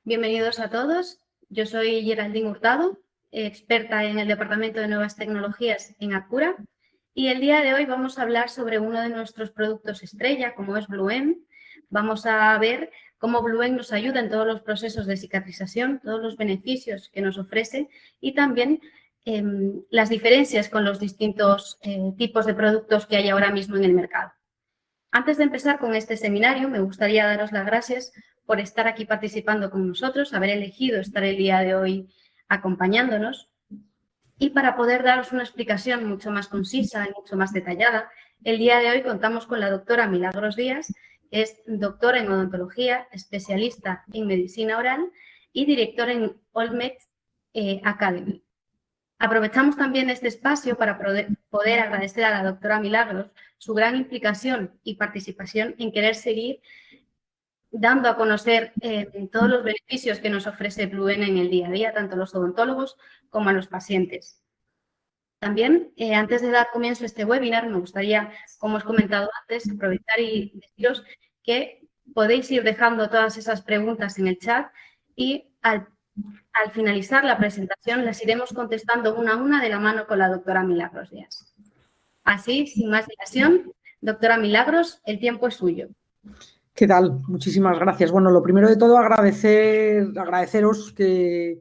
Bienvenidos a todos. Yo soy Geraldine Hurtado, experta en el Departamento de Nuevas Tecnologías en Acura, y el día de hoy vamos a hablar sobre uno de nuestros productos estrella, como es Bluem. Vamos a ver cómo Bluem nos ayuda en todos los procesos de cicatrización, todos los beneficios que nos ofrece y también las diferencias con los distintos tipos de productos que hay ahora mismo en el mercado. Antes de empezar con este seminario, me gustaría daros las gracias por estar aquí participando con nosotros, haber elegido estar el día de hoy acompañándonos. Y para poder daros una explicación mucho más concisa y mucho más detallada, el día de hoy contamos con la doctora Milagros Díaz, que es doctora en odontología, especialista en medicina oral y directora en Olmed Academy. Aprovechamos también este espacio para poder agradecer a la doctora Milagros su gran implicación y participación en querer seguir dando a conocer todos los beneficios que nos ofrece Bluem en el día a día, tanto a los odontólogos como a los pacientes. También, antes de dar comienzo a este webinar, me gustaría, como os he comentado antes, aprovechar y deciros que podéis ir dejando todas esas preguntas en el chat y al finalizar la presentación las iremos contestando una a una de la mano con la doctora Milagros Díaz. Así, sin más dilación, doctora Milagros, el tiempo es suyo. ¿Qué tal? Muchísimas gracias. Bueno, lo primero de todo, agradeceros que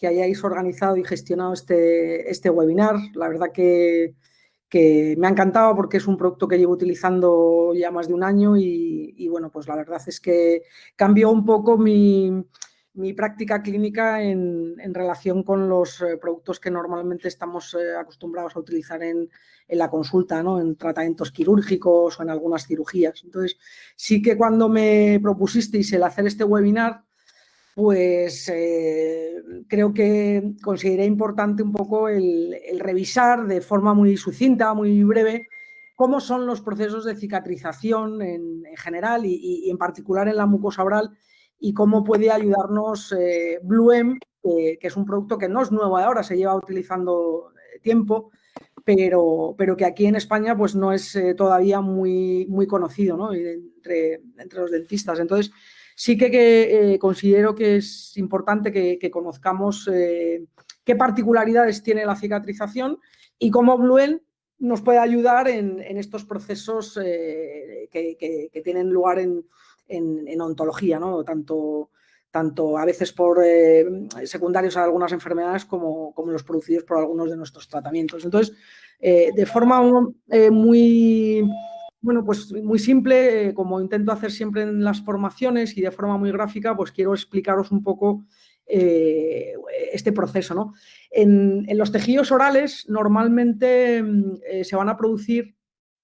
hayáis organizado y gestionado este webinar. La verdad que me ha encantado porque es un producto que llevo utilizando ya más de un año y bueno, pues la verdad es que cambió un poco mi práctica clínica en relación con los productos que normalmente estamos acostumbrados a utilizar en la consulta, ¿no? En tratamientos quirúrgicos o en algunas cirugías. Entonces, sí que cuando me propusisteis el hacer este webinar, pues creo que consideré importante un poco el revisar de forma muy sucinta, muy breve, cómo son los procesos de cicatrización en general y en particular en la mucosa oral y cómo puede ayudarnos Bluem, que es un producto que no es nuevo ahora, se lleva utilizando tiempo, pero que aquí en España pues no es todavía muy conocido, ¿no? entre los dentistas. Entonces, sí que considero que es importante que conozcamos qué particularidades tiene la cicatrización y cómo Bluem nos puede ayudar en estos procesos que tienen lugar en odontología, ¿no? Tanto a veces por secundarios a algunas enfermedades como los producidos por algunos de nuestros tratamientos. Entonces, de forma muy simple, como intento hacer siempre en las formaciones y de forma muy gráfica, pues quiero explicaros un poco este proceso, ¿no? En los tejidos orales normalmente se van a producir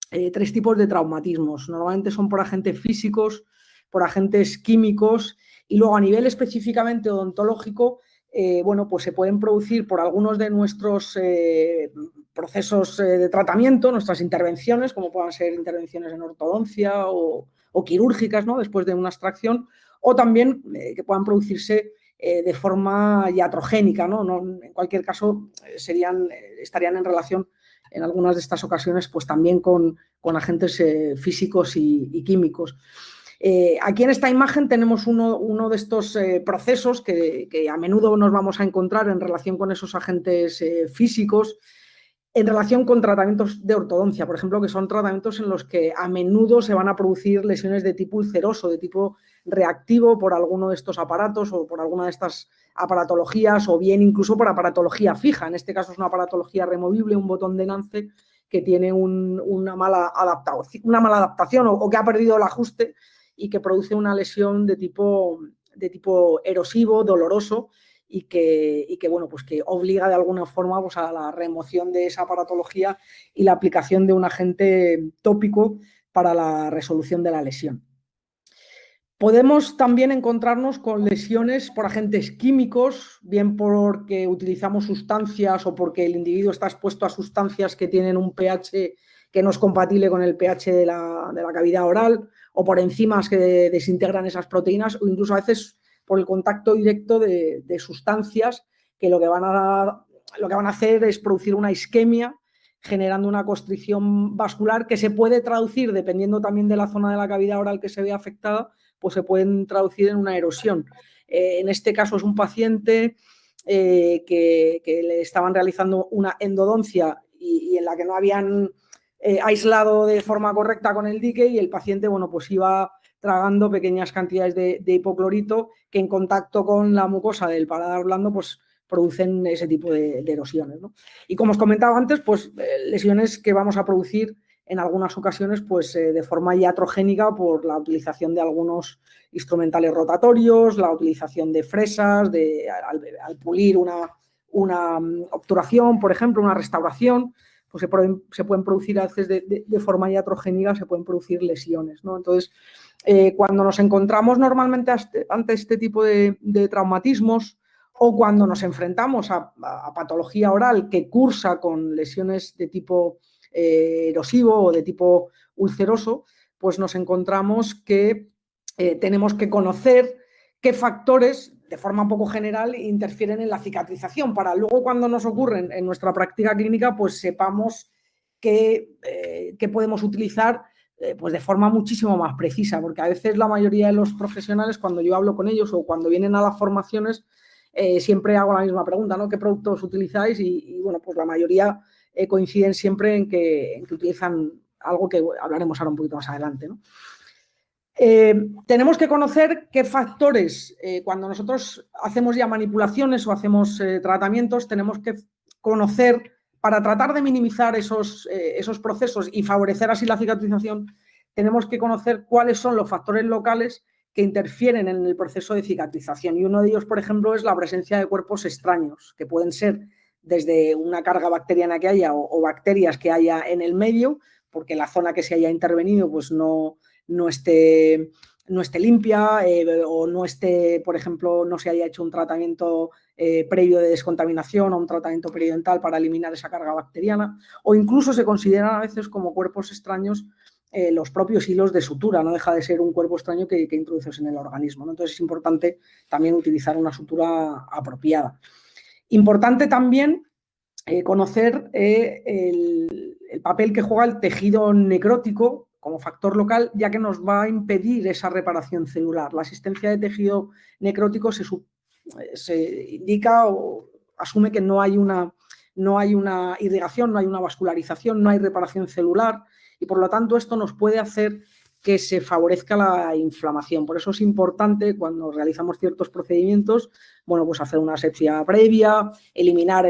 tres tipos de traumatismos. Normalmente son por agentes físicos, por agentes químicos y luego a nivel específicamente odontológico, bueno, pues se pueden producir por algunos de nuestros procesos de tratamiento, nuestras intervenciones, como puedan ser intervenciones en ortodoncia o quirúrgicas, ¿no? Después de una extracción, o también que puedan producirse de forma iatrogénica, ¿no? En cualquier caso, estarían en relación en algunas de estas ocasiones pues también con agentes físicos y químicos. Aquí en esta imagen tenemos uno de estos procesos que a menudo nos vamos a encontrar en relación con esos agentes físicos, en relación con tratamientos de ortodoncia, por ejemplo, que son tratamientos en los que a menudo se van a producir lesiones de tipo ulceroso, de tipo reactivo por alguno de estos aparatos o por alguna de estas aparatologías o bien incluso por aparatología fija. En este caso es una aparatología removible, un botón de Nance que tiene una mala adaptación o que ha perdido el ajuste y que produce una lesión de tipo erosivo, doloroso, y que bueno, pues que obliga de alguna forma pues a la remoción de esa aparatología y la aplicación de un agente tópico para la resolución de la lesión. Podemos también encontrarnos con lesiones por agentes químicos, bien porque utilizamos sustancias o porque el individuo está expuesto a sustancias que tienen un pH que no es compatible con el pH de la cavidad oral, o por enzimas que desintegran esas proteínas, o incluso a veces por el contacto directo de sustancias que lo que van a hacer es producir una isquemia, generando una constricción vascular que se puede traducir, dependiendo también de la zona de la cavidad oral que se vea afectada, pues se pueden traducir en una erosión. En este caso es un paciente que le estaban realizando una endodoncia y en la que no habían aislado de forma correcta con el dique, y el paciente, bueno, pues iba tragando pequeñas cantidades de hipoclorito que en contacto con la mucosa del paladar blando pues producen ese tipo de erosiones, ¿no? Y como os comentaba antes, pues lesiones que vamos a producir en algunas ocasiones pues de forma iatrogénica por la utilización de algunos instrumentales rotatorios, la utilización de fresas, al pulir una obturación, por ejemplo, una restauración, pues se pueden producir a veces de forma iatrogénica, se pueden producir lesiones, ¿no? Entonces, cuando nos encontramos normalmente ante este tipo de traumatismos, o cuando nos enfrentamos a patología oral que cursa con lesiones de tipo erosivo o de tipo ulceroso, pues nos encontramos que tenemos que conocer qué factores, de forma un poco general, interfieren en la cicatrización, para luego, cuando nos ocurren en nuestra práctica clínica, pues sepamos qué podemos utilizar pues de forma muchísimo más precisa, porque a veces la mayoría de los profesionales, cuando yo hablo con ellos o cuando vienen a las formaciones, siempre hago la misma pregunta, ¿no? ¿Qué productos utilizáis? Y bueno, pues la mayoría coinciden siempre en que utilizan algo que hablaremos ahora un poquito más adelante, ¿no? Tenemos que conocer qué factores, cuando nosotros hacemos ya manipulaciones o hacemos tratamientos, tenemos que conocer, para tratar de minimizar esos procesos y favorecer así la cicatrización, tenemos que conocer cuáles son los factores locales que interfieren en el proceso de cicatrización. Y uno de ellos, por ejemplo, es la presencia de cuerpos extraños, que pueden ser desde una carga bacteriana que haya o bacterias que haya en el medio, porque la zona que se haya intervenido pues no esté limpia, o no esté, por ejemplo, no se haya hecho un tratamiento previo de descontaminación o un tratamiento periodontal para eliminar esa carga bacteriana, o incluso se consideran a veces como cuerpos extraños los propios hilos de sutura. No deja de ser un cuerpo extraño que introduces en el organismo, ¿no? Entonces es importante también utilizar una sutura apropiada. Importante también conocer el papel que juega el tejido necrótico como factor local, ya que nos va a impedir esa reparación celular. La existencia de tejido necrótico se indica o asume que no hay una irrigación, no hay una vascularización, no hay reparación celular, y por lo tanto esto nos puede hacer que se favorezca la inflamación. Por eso es importante, cuando realizamos ciertos procedimientos, bueno, pues hacer una asepsia previa, eliminar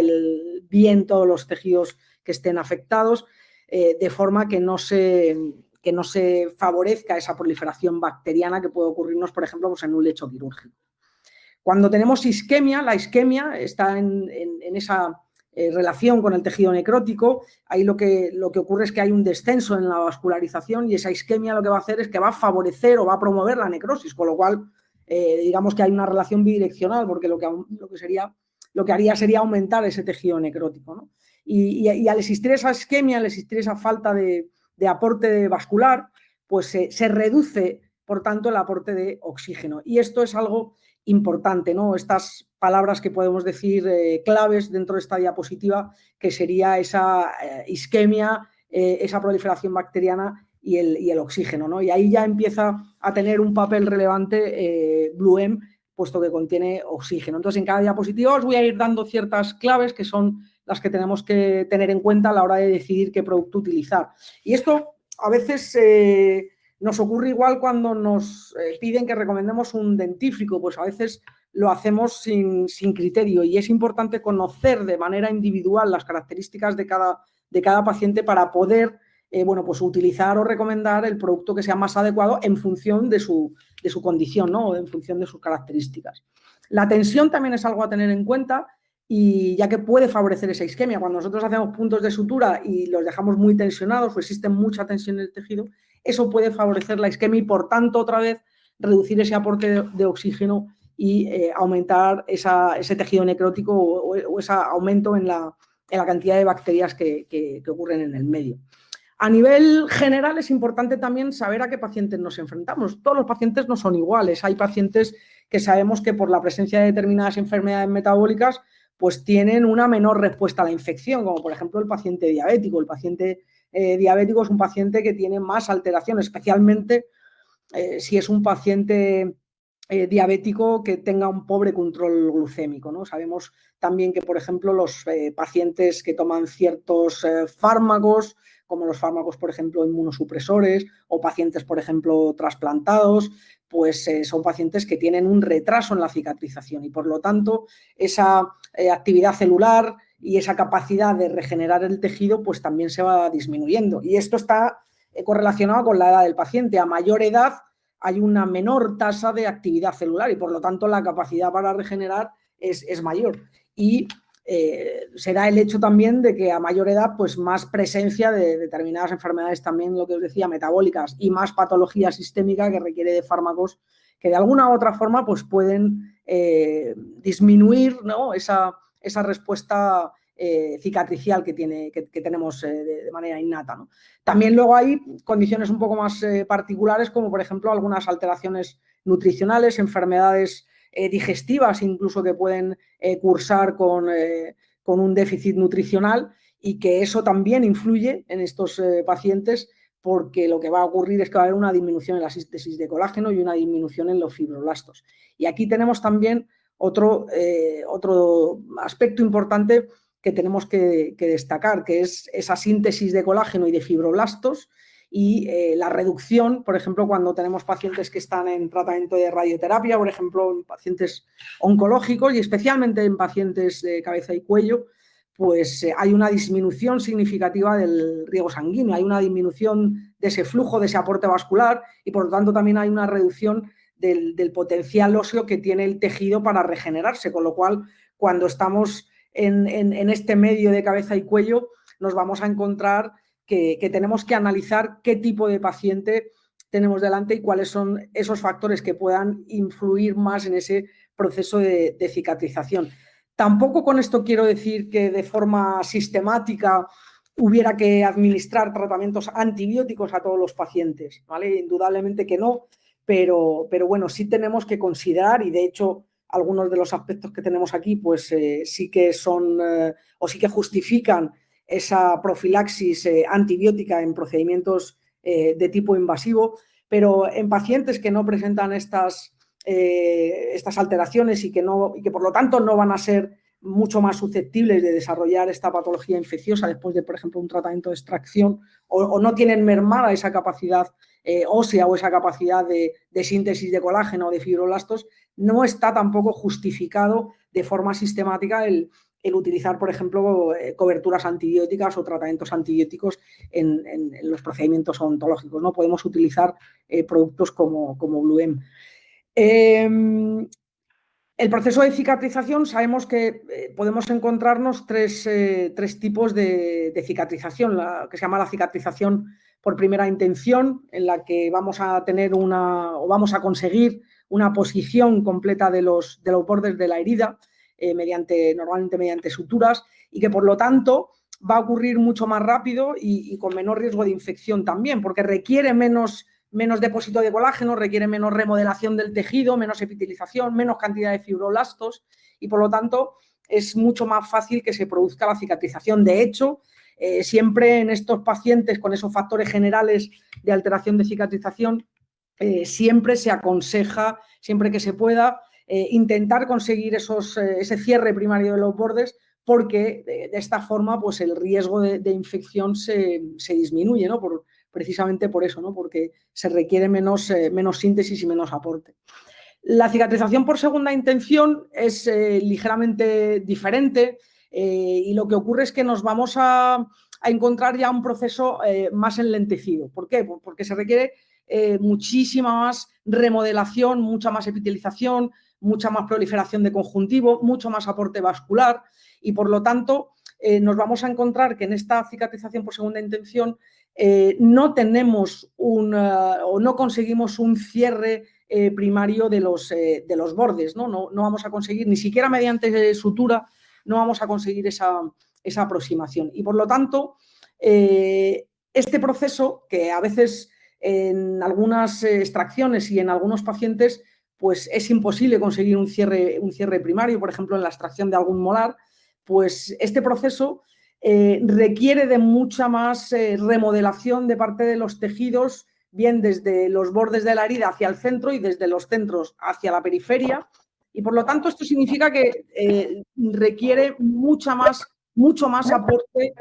bien todos los tejidos que estén afectados, de forma que no se favorezca esa proliferación bacteriana que puede ocurrirnos, por ejemplo, pues en un lecho quirúrgico. Cuando tenemos isquemia, la isquemia está en esa relación con el tejido necrótico. Ahí lo que ocurre es que hay un descenso en la vascularización, y esa isquemia lo que va a hacer es que va a favorecer o va a promover la necrosis, con lo cual digamos que hay una relación bidireccional, porque lo que haría sería aumentar ese tejido necrótico, ¿no? Y al existir esa isquemia, al existir esa falta de aporte vascular, pues se reduce, por tanto, el aporte de oxígeno. Y esto es algo importante, ¿no? Estas palabras que podemos decir claves dentro de esta diapositiva, que sería esa isquemia, esa proliferación bacteriana y el oxígeno, ¿no? Y ahí ya empieza a tener un papel relevante Bluem, puesto que contiene oxígeno. Entonces, en cada diapositiva os voy a ir dando ciertas claves que son las que tenemos que tener en cuenta a la hora de decidir qué producto utilizar. Y esto a veces nos ocurre igual cuando nos piden que recomendemos un dentífrico, pues a veces lo hacemos sin criterio, y es importante conocer de manera individual las características de cada paciente para poder bueno, pues utilizar o recomendar el producto que sea más adecuado en función de su condición, ¿no? O en función de sus características. La tensión también es algo a tener en cuenta, y ya que puede favorecer esa isquemia. Cuando nosotros hacemos puntos de sutura y los dejamos muy tensionados o existe mucha tensión en el tejido, eso puede favorecer la isquemia y, por tanto, otra vez reducir ese aporte de oxígeno y aumentar ese tejido necrótico o ese aumento en la cantidad de bacterias que ocurren en el medio. A nivel general es importante también saber a qué pacientes nos enfrentamos. Todos los pacientes no son iguales. Hay pacientes que sabemos que por la presencia de determinadas enfermedades metabólicas pues tienen una menor respuesta a la infección, como por ejemplo el paciente diabético. El paciente diabético es un paciente que tiene más alteraciones, especialmente si es un paciente diabético que tenga un pobre control glucémico, ¿no? Sabemos también que, por ejemplo, los pacientes que toman ciertos fármacos, como los fármacos, por ejemplo, inmunosupresores, o pacientes, por ejemplo, trasplantados, pues son pacientes que tienen un retraso en la cicatrización y, por lo tanto, esa actividad celular y esa capacidad de regenerar el tejido pues también se va disminuyendo. Y esto está correlacionado con la edad del paciente. A mayor edad hay una menor tasa de actividad celular y, por lo tanto, la capacidad para regenerar es mayor. Y será el hecho también de que a mayor edad, pues más presencia de determinadas enfermedades también, lo que os decía, metabólicas, y más patología sistémica que requiere de fármacos que de alguna u otra forma pues pueden disminuir, ¿no?, esa respuesta cicatricial que tenemos de manera innata, ¿no? También luego hay condiciones un poco más particulares, como por ejemplo algunas alteraciones nutricionales, enfermedades digestivas incluso que pueden cursar con un déficit nutricional, y que eso también influye en estos pacientes, porque lo que va a ocurrir es que va a haber una disminución en la síntesis de colágeno y una disminución en los fibroblastos. Y aquí tenemos también otro aspecto importante que tenemos que destacar, que es esa síntesis de colágeno y de fibroblastos, y la reducción, por ejemplo, cuando tenemos pacientes que están en tratamiento de radioterapia, por ejemplo, en pacientes oncológicos y especialmente en pacientes de cabeza y cuello, pues hay una disminución significativa del riego sanguíneo, hay una disminución de ese flujo, de ese aporte vascular, y por lo tanto también hay una reducción del potencial óseo que tiene el tejido para regenerarse, con lo cual cuando estamos en este medio de cabeza y cuello nos vamos a encontrar que tenemos que analizar qué tipo de paciente tenemos delante y cuáles son esos factores que puedan influir más en ese proceso de cicatrización. Tampoco con esto quiero decir que de forma sistemática hubiera que administrar tratamientos antibióticos a todos los pacientes, ¿vale? Indudablemente que no, pero bueno, sí tenemos que considerar, y de hecho algunos de los aspectos que tenemos aquí pues sí que son o sí que justifican esa profilaxis antibiótica en procedimientos de tipo invasivo, pero en pacientes que no presentan estas alteraciones y que por lo tanto no van a ser mucho más susceptibles de desarrollar esta patología infecciosa después de, por ejemplo, un tratamiento de extracción, o no tienen mermada esa capacidad ósea o esa capacidad de síntesis de colágeno o de fibroblastos, no está tampoco justificado de forma sistemática el utilizar, por ejemplo, coberturas antibióticas o tratamientos antibióticos en los procedimientos odontológicos, ¿no? Podemos utilizar productos como Bluem. El proceso de cicatrización, sabemos que podemos encontrarnos tres tipos de cicatrización, que se llama la cicatrización por primera intención, en la que vamos a tener vamos a conseguir una posición completa de los bordes de la herida, normalmente mediante suturas, y que por lo tanto va a ocurrir mucho más rápido y con menor riesgo de infección también, porque requiere menos depósito de colágeno, requiere menos remodelación del tejido, menos epitelización, menos cantidad de fibroblastos, y por lo tanto es mucho más fácil que se produzca la cicatrización. De hecho, siempre en estos pacientes con esos factores generales de alteración de cicatrización, siempre se aconseja, siempre que se pueda, intentar conseguir ese cierre primario de los bordes, porque de esta forma pues el riesgo de infección se disminuye, ¿no? Precisamente por eso, ¿no? Porque se requiere menos síntesis y menos aporte. La cicatrización por segunda intención es ligeramente diferente, y lo que ocurre es que nos vamos a encontrar ya un proceso más enlentecido. ¿Por qué? Porque se requiere muchísima más remodelación, mucha más epitelización, mucha más proliferación de conjuntivo, mucho más aporte vascular, y por lo tanto nos vamos a encontrar que en esta cicatrización por segunda intención no tenemos o no conseguimos un cierre primario de los bordes, ¿no? No vamos a conseguir, ni siquiera mediante sutura, no vamos a conseguir esa aproximación. Y por lo tanto, este proceso, que a veces en algunas extracciones y en algunos pacientes pues es imposible conseguir un cierre primario, por ejemplo en la extracción de algún molar, pues este proceso requiere de mucha más remodelación de parte de los tejidos, bien desde los bordes de la herida hacia el centro y desde los centros hacia la periferia. Y por lo tanto esto significa que requiere mucho más aporte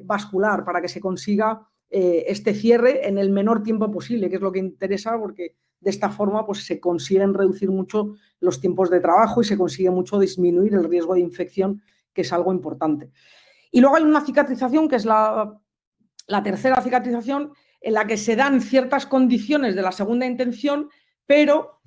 vascular para que se consiga este cierre en el menor tiempo posible, que es lo que interesa, porque de esta forma pues, se consiguen reducir mucho los tiempos de trabajo y se consigue mucho disminuir el riesgo de infección, que es algo importante. Y luego hay una cicatrización, que es la tercera cicatrización, en la que se dan ciertas condiciones de la segunda intención, pero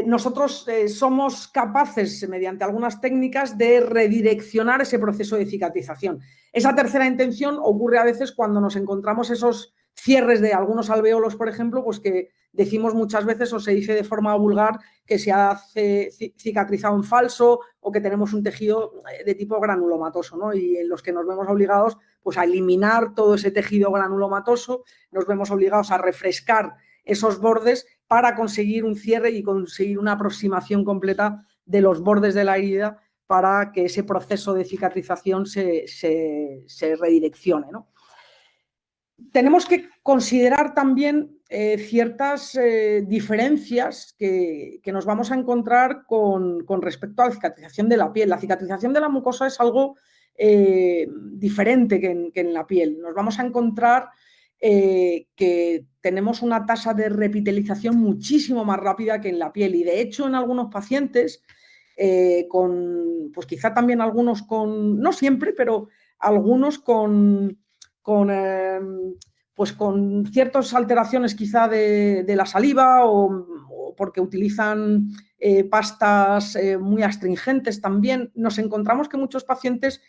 nosotros somos capaces, mediante algunas técnicas, de redireccionar ese proceso de cicatrización. Esa tercera intención ocurre a veces cuando nos encontramos esos cierres de algunos alvéolos, por ejemplo, pues que decimos muchas veces, o se dice de forma vulgar, que se ha cicatrizado en falso o que tenemos un tejido de tipo granulomatoso, ¿no? Y en los que nos vemos obligados pues, a eliminar todo ese tejido granulomatoso, nos vemos obligados a refrescar esos bordes para conseguir un cierre y conseguir una aproximación completa de los bordes de la herida para que ese proceso de cicatrización se redireccione, ¿no? Tenemos que considerar también ciertas diferencias que nos vamos a encontrar con respecto a la cicatrización de la piel. La cicatrización de la mucosa es algo diferente que en la piel. Nos vamos a encontrar que tenemos una tasa de repitelización muchísimo más rápida que en la piel, y de hecho en algunos pacientes, pues quizá también algunos con, no siempre, pero algunos pues con ciertas alteraciones quizá de la saliva o porque utilizan pastas muy astringentes también, nos encontramos que muchos pacientes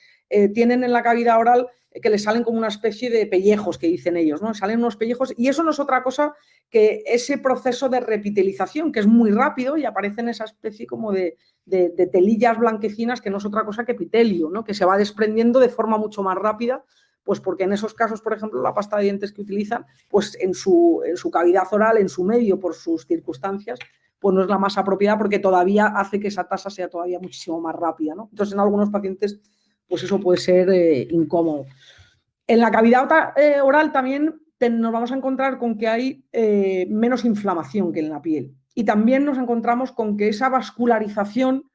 tienen en la cavidad oral que les salen como una especie de pellejos, que dicen ellos, ¿no? Salen unos pellejos, y eso no es otra cosa que ese proceso de repitelización, que es muy rápido y aparecen esa especie como de telillas blanquecinas, que no es otra cosa que epitelio, ¿no? Que se va desprendiendo de forma mucho más rápida, pues porque en esos casos, por ejemplo, la pasta de dientes que utilizan, pues en su cavidad oral, en su medio, por sus circunstancias, pues no es la más apropiada, porque todavía hace que esa tasa sea todavía muchísimo más rápida, ¿no? Entonces, en algunos pacientes, pues eso puede ser incómodo. En la cavidad oral también nos vamos a encontrar con que hay menos inflamación que en la piel. Y también nos encontramos con que esa vascularización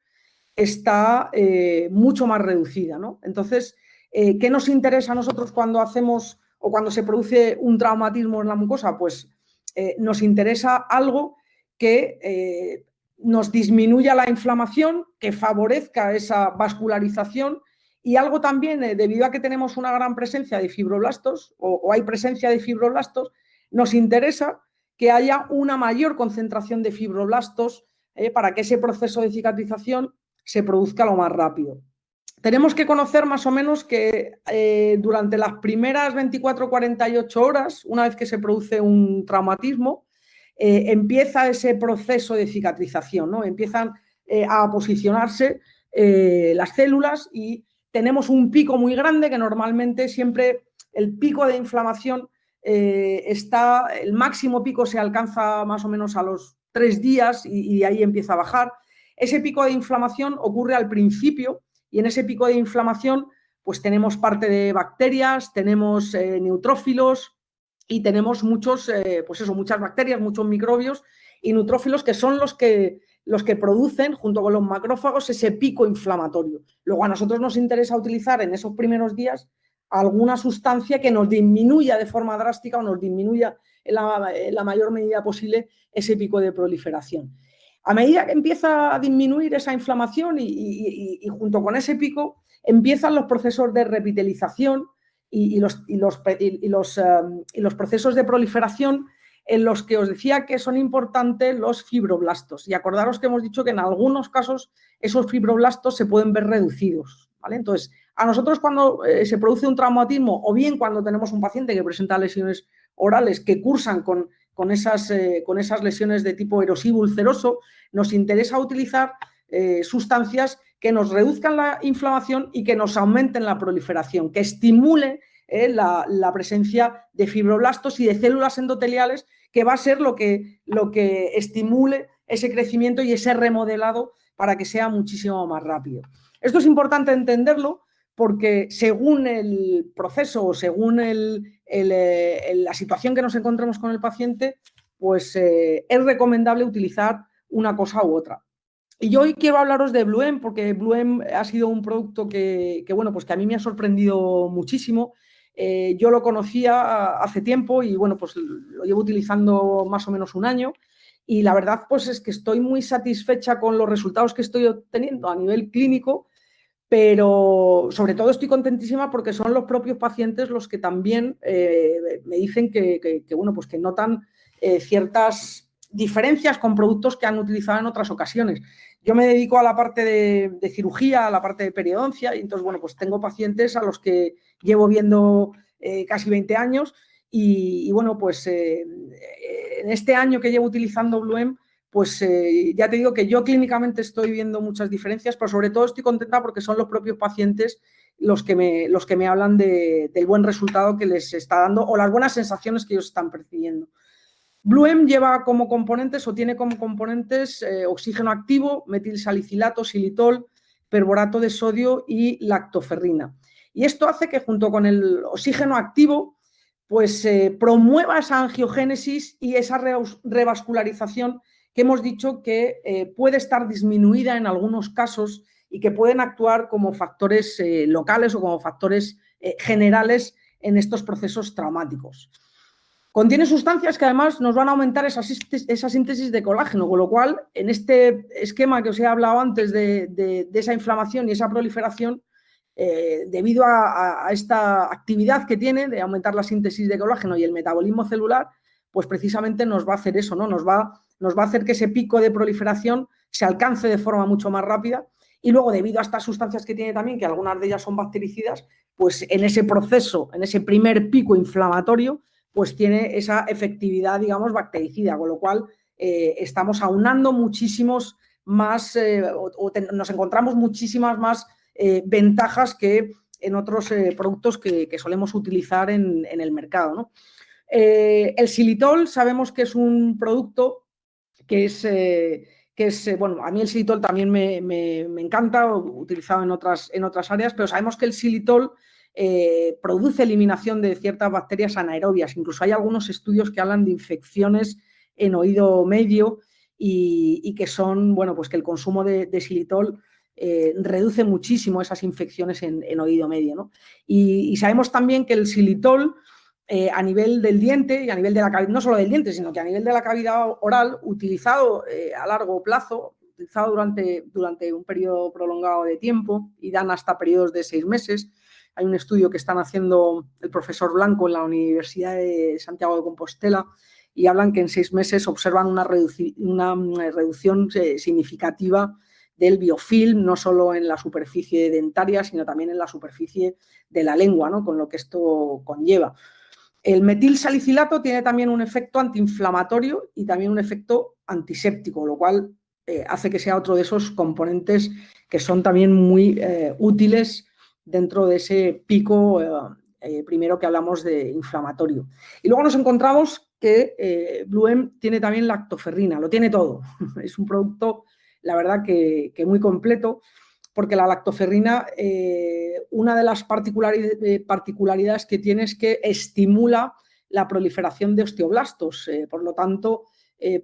está mucho más reducida, ¿no? Entonces, ¿qué nos interesa a nosotros cuando hacemos o cuando se produce un traumatismo en la mucosa? Pues nos interesa algo que nos disminuya la inflamación, que favorezca esa vascularización, y algo también, debido a que tenemos una gran presencia de fibroblastos o hay presencia de fibroblastos, nos interesa que haya una mayor concentración de fibroblastos para que ese proceso de cicatrización se produzca lo más rápido. Tenemos que conocer más o menos que durante las primeras 24-48 horas, una vez que se produce un traumatismo, empieza ese proceso de cicatrización, ¿no? Empiezan a posicionarse las células y tenemos un pico muy grande, que normalmente siempre el pico de inflamación el máximo pico se alcanza más o menos a los 3 días y de ahí empieza a bajar. Ese pico de inflamación ocurre al principio, y en ese pico de inflamación pues tenemos parte de bacterias, tenemos neutrófilos y tenemos muchas bacterias, muchos microbios y neutrófilos, que son los que producen, junto con los macrófagos, ese pico inflamatorio. Luego a nosotros nos interesa utilizar en esos primeros días alguna sustancia que nos disminuya de forma drástica o nos disminuya en la mayor medida posible ese pico de proliferación. A medida que empieza a disminuir esa inflamación y junto con ese pico empiezan los procesos de repitelización y los procesos de proliferación, en los que os decía que son importantes los fibroblastos. Y acordaros que hemos dicho que en algunos casos esos fibroblastos se pueden ver reducidos, ¿vale? Entonces, a nosotros cuando se produce un traumatismo, o bien cuando tenemos un paciente que presenta lesiones orales que cursan con esas lesiones de tipo erosivo ulceroso, nos interesa utilizar sustancias que nos reduzcan la inflamación y que nos aumenten la proliferación, que estimulen la presencia de fibroblastos y de células endoteliales, que va a ser lo que estimule ese crecimiento y ese remodelado para que sea muchísimo más rápido. Esto es importante entenderlo, porque según el proceso o según la situación que nos encontremos con el paciente, pues es recomendable utilizar una cosa u otra. Y yo hoy quiero hablaros de Bluem, porque Bluem ha sido un producto bueno, pues que a mí me ha sorprendido muchísimo. Yo lo conocía hace tiempo y bueno, pues lo llevo utilizando más o menos un año. Y la verdad, pues es que estoy muy satisfecha con los resultados que estoy obteniendo a nivel clínico, pero sobre todo estoy contentísima porque son los propios pacientes los que también me dicen bueno, pues que notan ciertas diferencias con productos que han utilizado en otras ocasiones. Yo me dedico a la parte de cirugía, a la parte de periodoncia, y entonces, bueno, pues tengo pacientes a los que llevo viendo casi 20 años y bueno, pues en este año que llevo utilizando Bluem, pues ya te digo que yo clínicamente estoy viendo muchas diferencias, pero sobre todo estoy contenta porque son los propios pacientes los que me hablan del buen resultado que les está dando o las buenas sensaciones que ellos están percibiendo. Bluem lleva como componentes o tiene como componentes oxígeno activo, metilsalicilato, xilitol, perborato de sodio y lactoferrina. Y esto hace que junto con el oxígeno activo pues promueva esa angiogénesis y esa revascularización que hemos dicho que puede estar disminuida en algunos casos y que pueden actuar como factores locales o como factores generales en estos procesos traumáticos. Contiene sustancias que además nos van a aumentar esa síntesis de colágeno, con lo cual, en este esquema que os he hablado antes de esa inflamación y esa proliferación, debido a esta actividad que tiene de aumentar la síntesis de colágeno y el metabolismo celular, pues precisamente nos va a hacer eso, ¿no? Nos va a hacer que ese pico de proliferación se alcance de forma mucho más rápida. Y luego, debido a estas sustancias que tiene también, que algunas de ellas son bactericidas, pues en ese proceso, en ese primer pico inflamatorio, pues tiene esa efectividad, digamos, bactericida, con lo cual estamos aunando muchísimos más, nos encontramos muchísimas más ventajas que en otros productos que solemos utilizar en el mercado, ¿no? El xilitol sabemos que es un producto que es bueno, a mí el xilitol también me encanta, utilizado en otras áreas, pero sabemos que el xilitol produce eliminación de ciertas bacterias anaerobias. Incluso hay algunos estudios que hablan de infecciones en oído medio y que son, bueno, pues que el consumo de xilitol reduce muchísimo esas infecciones en oído medio, ¿no? Y sabemos también que el xilitol a nivel del diente y a nivel de la cavidad, no solo del diente, sino que a nivel de la cavidad oral, utilizado a largo plazo, utilizado durante un periodo prolongado de tiempo y dan hasta periodos de 6 meses. Hay un estudio que están haciendo el profesor Blanco en la Universidad de Santiago de Compostela y hablan que en 6 meses observan una reducción significativa del biofilm, no solo en la superficie dentaria, sino también en la superficie de la lengua, ¿no? Con lo que esto conlleva. El metilsalicilato tiene también un efecto antiinflamatorio y también un efecto antiséptico, lo cual hace que sea otro de esos componentes que son también muy útiles dentro de ese pico primero que hablamos de inflamatorio. Y luego nos encontramos que Bluem tiene también lactoferrina, lo tiene todo. Es un producto, la verdad, que muy completo, porque la lactoferrina, una de las particularidades que tiene es que estimula la proliferación de osteoblastos, por lo tanto,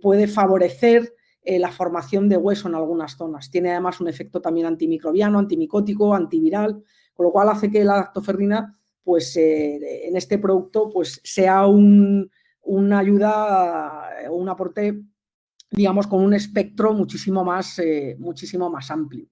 puede favorecer la formación de hueso en algunas zonas. Tiene además un efecto también antimicrobiano, antimicótico, antiviral, con lo cual hace que la lactoferrina, pues en este producto, pues sea una ayuda, un aporte, digamos, con un espectro muchísimo más amplio.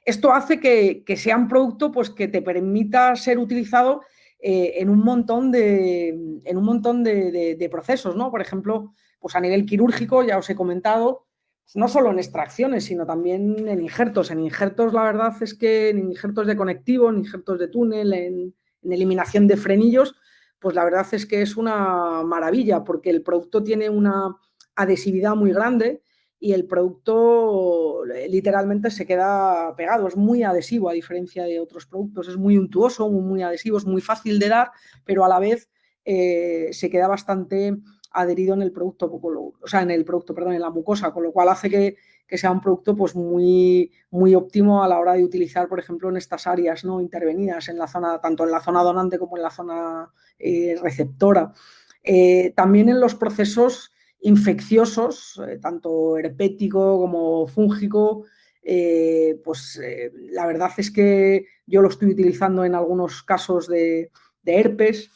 Esto hace que sea un producto pues, que te permita ser utilizado en un montón de procesos, ¿no? Por ejemplo, pues a nivel quirúrgico, ya os he comentado, no solo en extracciones, sino también en injertos. En injertos, la verdad es que en injertos de conectivo, en injertos de túnel, en eliminación de frenillos, pues la verdad es que es una maravilla, porque el producto tiene una adhesividad muy grande y el producto literalmente se queda pegado, es muy adhesivo a diferencia de otros productos, es muy untuoso, muy adhesivo, es muy fácil de dar, pero a la vez se queda bastante adherido en el producto, en la mucosa, con lo cual hace que que sea un producto pues muy, muy óptimo a la hora de utilizar, por ejemplo, en estas áreas, ¿no?, intervenidas, en la zona, tanto en la zona donante como en la zona receptora. También en los procesos infecciosos, tanto herpético como fúngico, la verdad es que yo lo estoy utilizando en algunos casos de herpes,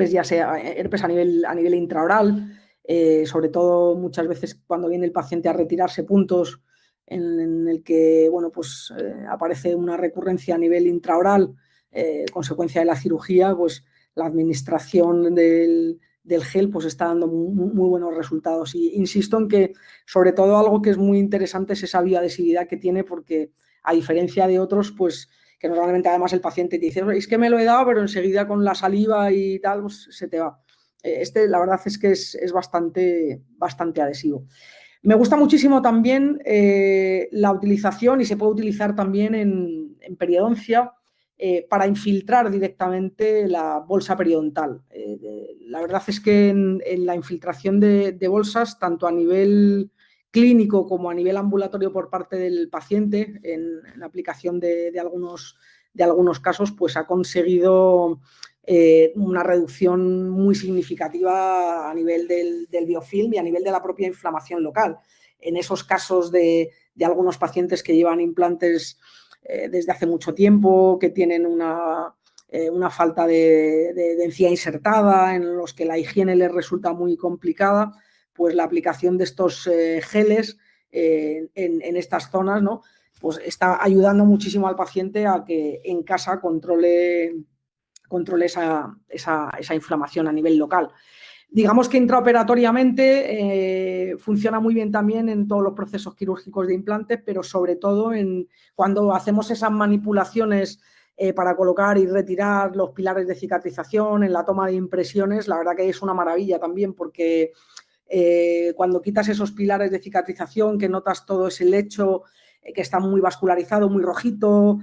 ya sea herpes a nivel intraoral, sobre todo muchas veces cuando viene el paciente a retirarse puntos en el que aparece una recurrencia a nivel intraoral, consecuencia de la cirugía, pues la administración del gel pues está dando muy buenos resultados. Y insisto en que, sobre todo, algo que es muy interesante es esa bioadhesividad que tiene, porque a diferencia de otros, pues que normalmente además el paciente te dice, es que me lo he dado, pero enseguida con la saliva y tal, pues se te va. La verdad es que es bastante adhesivo. Me gusta muchísimo también la utilización, y se puede utilizar también en periodoncia, para infiltrar directamente la bolsa periodontal. La verdad es que en la infiltración de bolsas, tanto a nivel clínico como a nivel ambulatorio por parte del paciente, en la aplicación de algunos casos, pues ha conseguido una reducción muy significativa a nivel del biofilm y a nivel de la propia inflamación local. En esos casos de algunos pacientes que llevan implantes desde hace mucho tiempo, que tienen una falta de encía insertada, en los que la higiene les resulta muy complicada, pues la aplicación de estos geles en estas zonas, ¿no?, pues está ayudando muchísimo al paciente a que en casa controle esa inflamación a nivel local. Digamos que intraoperatoriamente funciona muy bien también en todos los procesos quirúrgicos de implantes, pero sobre todo cuando hacemos esas manipulaciones para colocar y retirar los pilares de cicatrización, en la toma de impresiones. La verdad que es una maravilla también, porque cuando quitas esos pilares de cicatrización, que notas todo ese lecho que está muy vascularizado, muy rojito,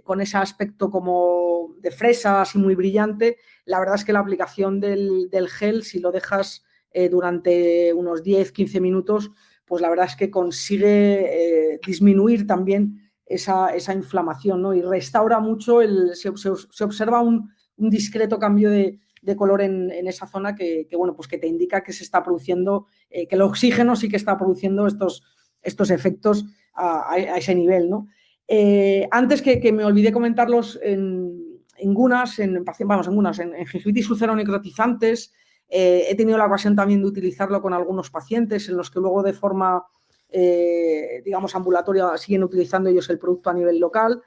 con ese aspecto como de fresa, así muy brillante, la verdad es que la aplicación del gel, si lo dejas durante unos 10-15 minutos, pues la verdad es que consigue disminuir también esa inflamación, ¿no?, y restaura mucho, se observa un discreto cambio de color en esa zona que te indica que se está produciendo, que el oxígeno sí que está produciendo estos efectos a ese nivel, ¿no? Antes que me olvidé comentarlos, en GUNAS, en gingivitis ulceronecrotizantes, he tenido la ocasión también de utilizarlo con algunos pacientes en los que luego de forma, ambulatoria, siguen utilizando ellos el producto a nivel local.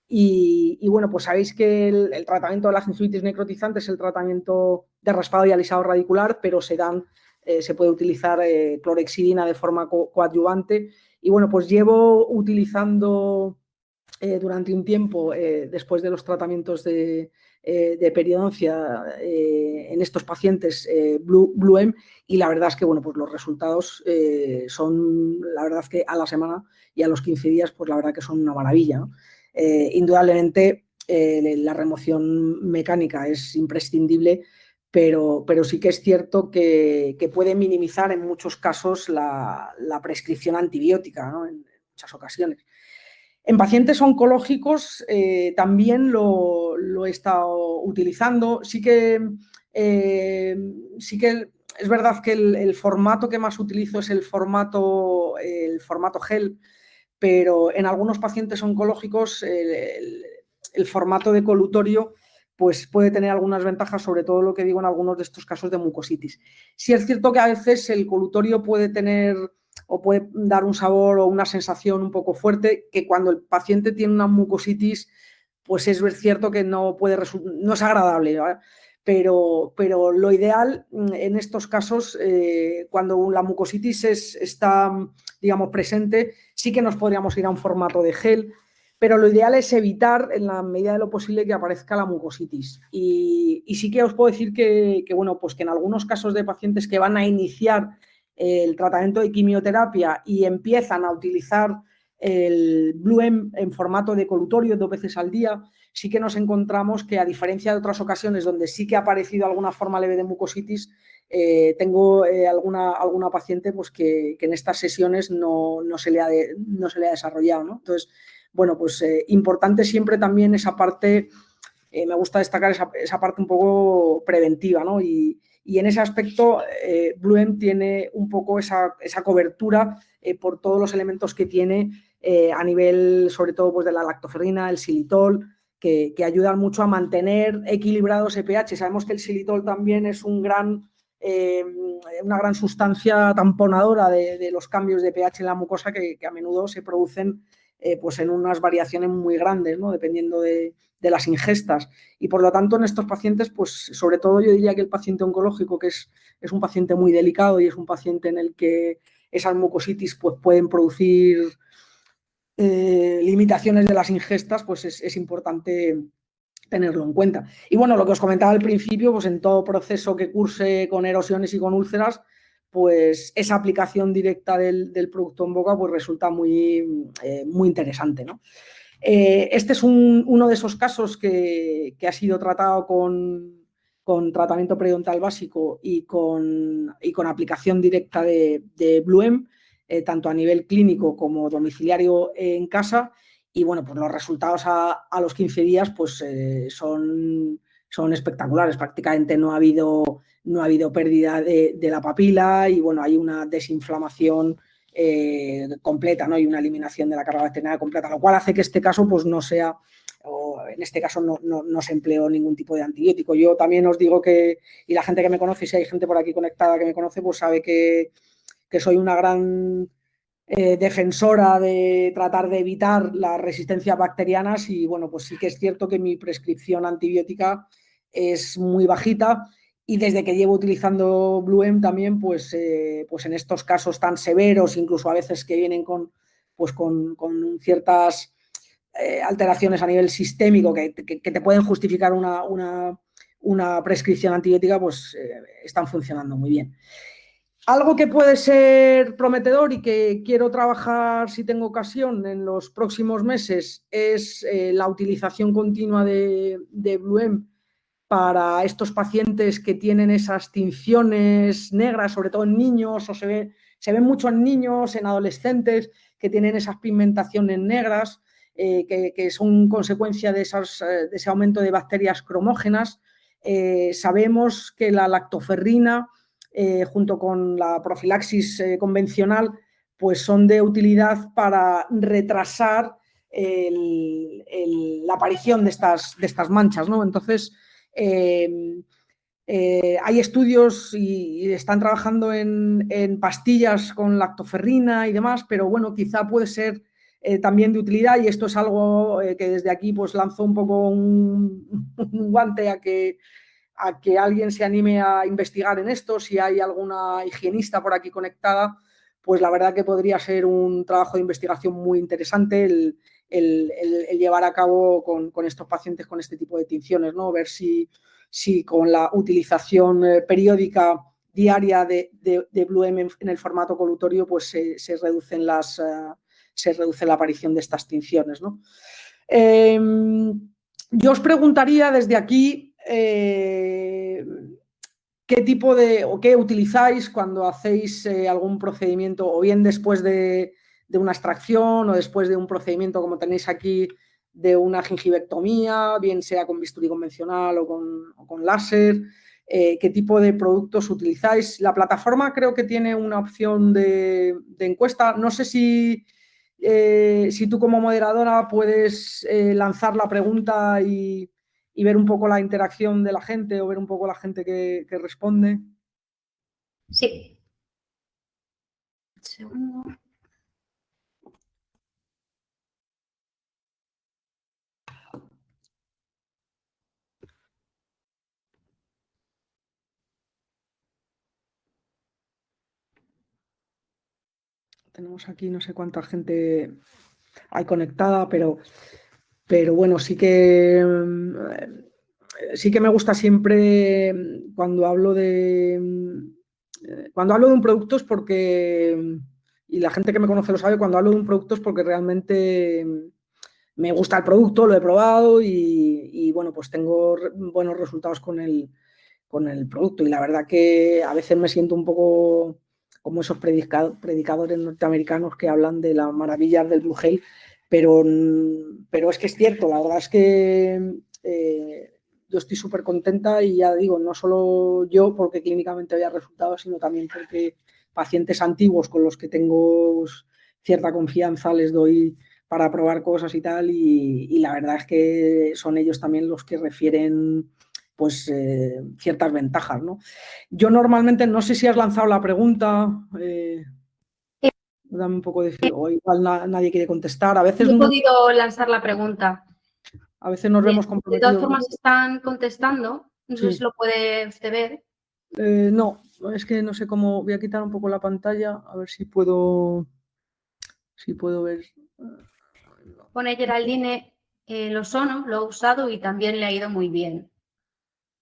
Y pues sabéis que el tratamiento de la gingivitis necrotizante es el tratamiento de raspado y alisado radicular, pero se puede utilizar clorhexidina de forma coadyuvante. Y pues llevo utilizando durante un tiempo, después de los tratamientos de periodoncia en estos pacientes, Blue-M, y la verdad es que pues los resultados son, la verdad es que a la semana y a los 15 días, pues la verdad que son una maravilla, ¿no? Indudablemente la remoción mecánica es imprescindible, pero sí que es cierto que puede minimizar en muchos casos la prescripción antibiótica, ¿no?, en muchas ocasiones. En pacientes oncológicos también lo he estado utilizando. Sí que es verdad que el formato que más utilizo es el formato gel, pero en algunos pacientes oncológicos el formato de colutorio pues puede tener algunas ventajas, sobre todo lo que digo en algunos de estos casos de mucositis. Sí es cierto que a veces el colutorio puede tener o puede dar un sabor o una sensación un poco fuerte, que cuando el paciente tiene una mucositis, pues es cierto que no es agradable, ¿vale? Pero lo ideal en estos casos, cuando la mucositis está, digamos, presente, sí que nos podríamos ir a un formato de gel, pero lo ideal es evitar, en la medida de lo posible, que aparezca la mucositis. Y sí que os puedo decir que en algunos casos de pacientes que van a iniciar el tratamiento de quimioterapia y empiezan a utilizar el Bluem en formato de colutorio 2 veces al día, sí que nos encontramos que, a diferencia de otras ocasiones donde sí que ha aparecido alguna forma leve de mucositis, tengo alguna paciente pues, que en estas sesiones no se le ha desarrollado, ¿no? Entonces, bueno, pues importante siempre también esa parte, me gusta destacar esa parte un poco preventiva, ¿no? Y en ese aspecto, Bluem tiene un poco esa cobertura por todos los elementos que tiene a nivel, sobre todo, pues, de la lactoferrina, el xilitol, que ayudan mucho a mantener equilibrado ese pH. Sabemos que el xilitol también es una gran sustancia tamponadora de los cambios de pH en la mucosa que a menudo se producen pues en unas variaciones muy grandes, ¿no? Dependiendo de las ingestas. Y por lo tanto, en estos pacientes, pues sobre todo yo diría que el paciente oncológico, que es un paciente muy delicado y es un paciente en el que esas mucositis pues, pueden producir limitaciones de las ingestas, pues es importante tenerlo en cuenta. Y bueno, lo que os comentaba al principio, pues en todo proceso que curse con erosiones y con úlceras, pues esa aplicación directa del producto en boca pues resulta muy interesante, ¿no? Este es uno de esos casos que ha sido tratado con tratamiento periodontal básico y con aplicación directa de Bluem, tanto a nivel clínico como domiciliario en casa. Y bueno, pues los resultados a los 15 días pues, son espectaculares. Prácticamente no ha habido pérdida de la papila y bueno, hay una desinflamación completa, ¿no? Y una eliminación de la carga bacteriana completa, lo cual hace que este caso pues, no sea, o en este caso no se empleó ningún tipo de antibiótico. Yo también os digo que, y la gente que me conoce, si hay gente por aquí conectada que me conoce, pues sabe que soy una gran defensora de tratar de evitar las resistencias bacterianas y bueno, pues sí que es cierto que mi prescripción antibiótica es muy bajita y desde que llevo utilizando Bluem también, pues en estos casos tan severos, incluso a veces que vienen con ciertas alteraciones a nivel sistémico que te pueden justificar una prescripción antibiótica, pues están funcionando muy bien. Algo que puede ser prometedor y que quiero trabajar, si tengo ocasión, en los próximos meses es la utilización continua de Bluem para estos pacientes que tienen esas tinciones negras, sobre todo en niños, o se ve mucho en niños, en adolescentes, que tienen esas pigmentaciones negras, que son consecuencia de ese aumento de bacterias cromógenas. Sabemos que la lactoferrina, junto con la profilaxis convencional, pues son de utilidad para retrasar la aparición de estas manchas, ¿no? Entonces, hay estudios y están trabajando en pastillas con lactoferrina y demás, pero bueno, quizá puede ser también de utilidad y esto es algo que desde aquí pues lanzo un poco un guante a que alguien se anime a investigar en esto. Si hay alguna higienista por aquí conectada, pues la verdad que podría ser un trabajo de investigación muy interesante el llevar a cabo con estos pacientes con este tipo de tinciones, ¿no? Ver si con la utilización periódica diaria de Bluem en el formato colutorio, pues se reduce la aparición de estas tinciones, ¿no? Yo os preguntaría desde aquí qué tipo o qué utilizáis cuando hacéis algún procedimiento, o bien después de una extracción o después de un procedimiento como tenéis aquí de una gingivectomía, bien sea con bisturí convencional o con láser, qué tipo de productos utilizáis. La plataforma creo que tiene una opción de encuesta. No sé si tú como moderadora puedes lanzar la pregunta y ver un poco la interacción de la gente o ver un poco la gente que responde. Sí. Un segundo. Tenemos aquí no sé cuánta gente hay conectada, pero bueno, sí que me gusta siempre cuando hablo de un producto es porque, y la gente que me conoce lo sabe, cuando hablo de un producto es porque realmente me gusta el producto, lo he probado y bueno, pues tengo buenos resultados con el producto. Y la verdad que a veces me siento un poco como esos predicadores norteamericanos que hablan de las maravillas del Blue Gel, pero es que es cierto, la verdad es que yo estoy súper contenta y ya digo, no solo yo porque clínicamente había resultados, sino también porque pacientes antiguos con los que tengo cierta confianza les doy para probar cosas y tal, y la verdad es que son ellos también los que refieren pues ciertas ventajas, ¿no? Yo normalmente, no sé si has lanzado la pregunta, dame un poco de... o igual nadie quiere contestar, No he podido lanzar la pregunta. A veces nos vemos comprometidos. De todas formas están contestando, no sé si lo puede usted ver. No, es que no sé cómo, voy a quitar un poco la pantalla, a ver si puedo ver. Pone Geraldine el ozono, lo ha usado y también le ha ido muy bien.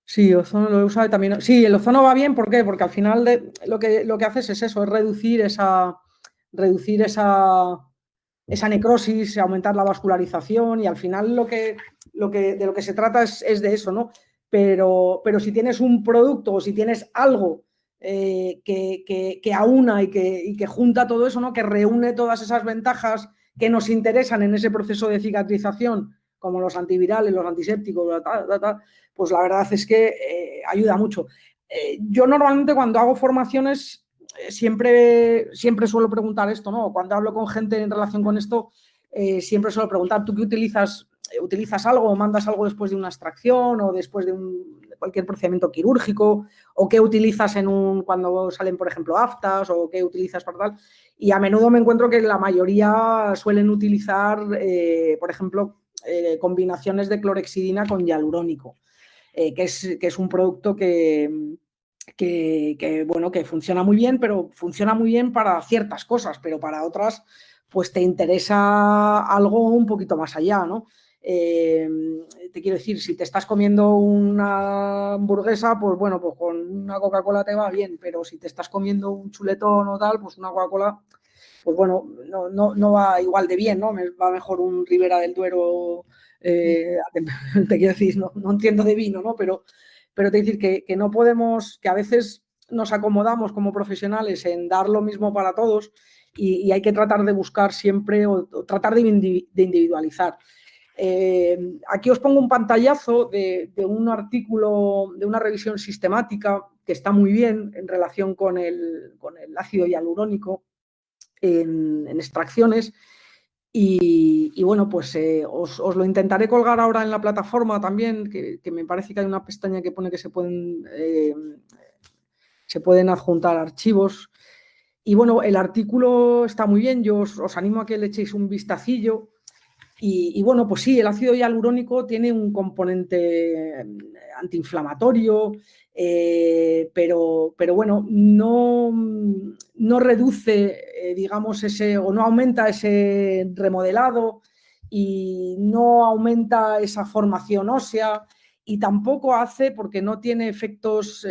Sí, ozono lo he usado y también. Sí, el ozono va bien, ¿por qué? Porque al final lo que haces es eso, es reducir esa necrosis, aumentar la vascularización y al final de lo que se trata es de eso, ¿no? Pero si tienes un producto o si tienes algo que aúna y que junta todo eso, ¿no? Que reúne todas esas ventajas que nos interesan en ese proceso de cicatrización, como los antivirales, los antisépticos, pues la verdad es que ayuda mucho. Yo normalmente cuando hago formaciones siempre suelo preguntar esto, ¿no? Cuando hablo con gente en relación con esto, siempre suelo preguntar, ¿tú qué utilizas? ¿Utilizas algo o mandas algo después de una extracción o después de cualquier procedimiento quirúrgico? ¿O qué utilizas cuando salen, por ejemplo, aftas? ¿O qué utilizas para tal? Y a menudo me encuentro que la mayoría suelen utilizar, por ejemplo, combinaciones de clorexidina con hialurónico, que es un producto bueno, que funciona muy bien, pero funciona muy bien para ciertas cosas, pero para otras, pues te interesa algo un poquito más allá, ¿no? Te quiero decir, si te estás comiendo una hamburguesa, pues bueno, pues con una Coca-Cola te va bien, pero si te estás comiendo un chuletón o tal, pues una Coca-Cola, pues bueno, no va igual de bien, ¿no? Va mejor un Ribera del Duero, te quiero decir, no entiendo de vino, ¿no? Pero te decir que no podemos, que a veces nos acomodamos como profesionales en dar lo mismo para todos y hay que tratar de buscar siempre o tratar de individualizar. Aquí os pongo un pantallazo de un artículo, de una revisión sistemática que está muy bien en relación con el ácido hialurónico en extracciones. Y bueno, pues os lo intentaré colgar ahora en la plataforma también, que me parece que hay una pestaña que pone que se pueden adjuntar archivos. Y bueno, el artículo está muy bien, yo os animo a que le echéis un vistacillo. Y bueno, pues sí, el ácido hialurónico tiene un componente antiinflamatorio, pero bueno, no reduce, digamos, o no aumenta ese remodelado y no aumenta esa formación ósea y tampoco hace, porque no tiene efectos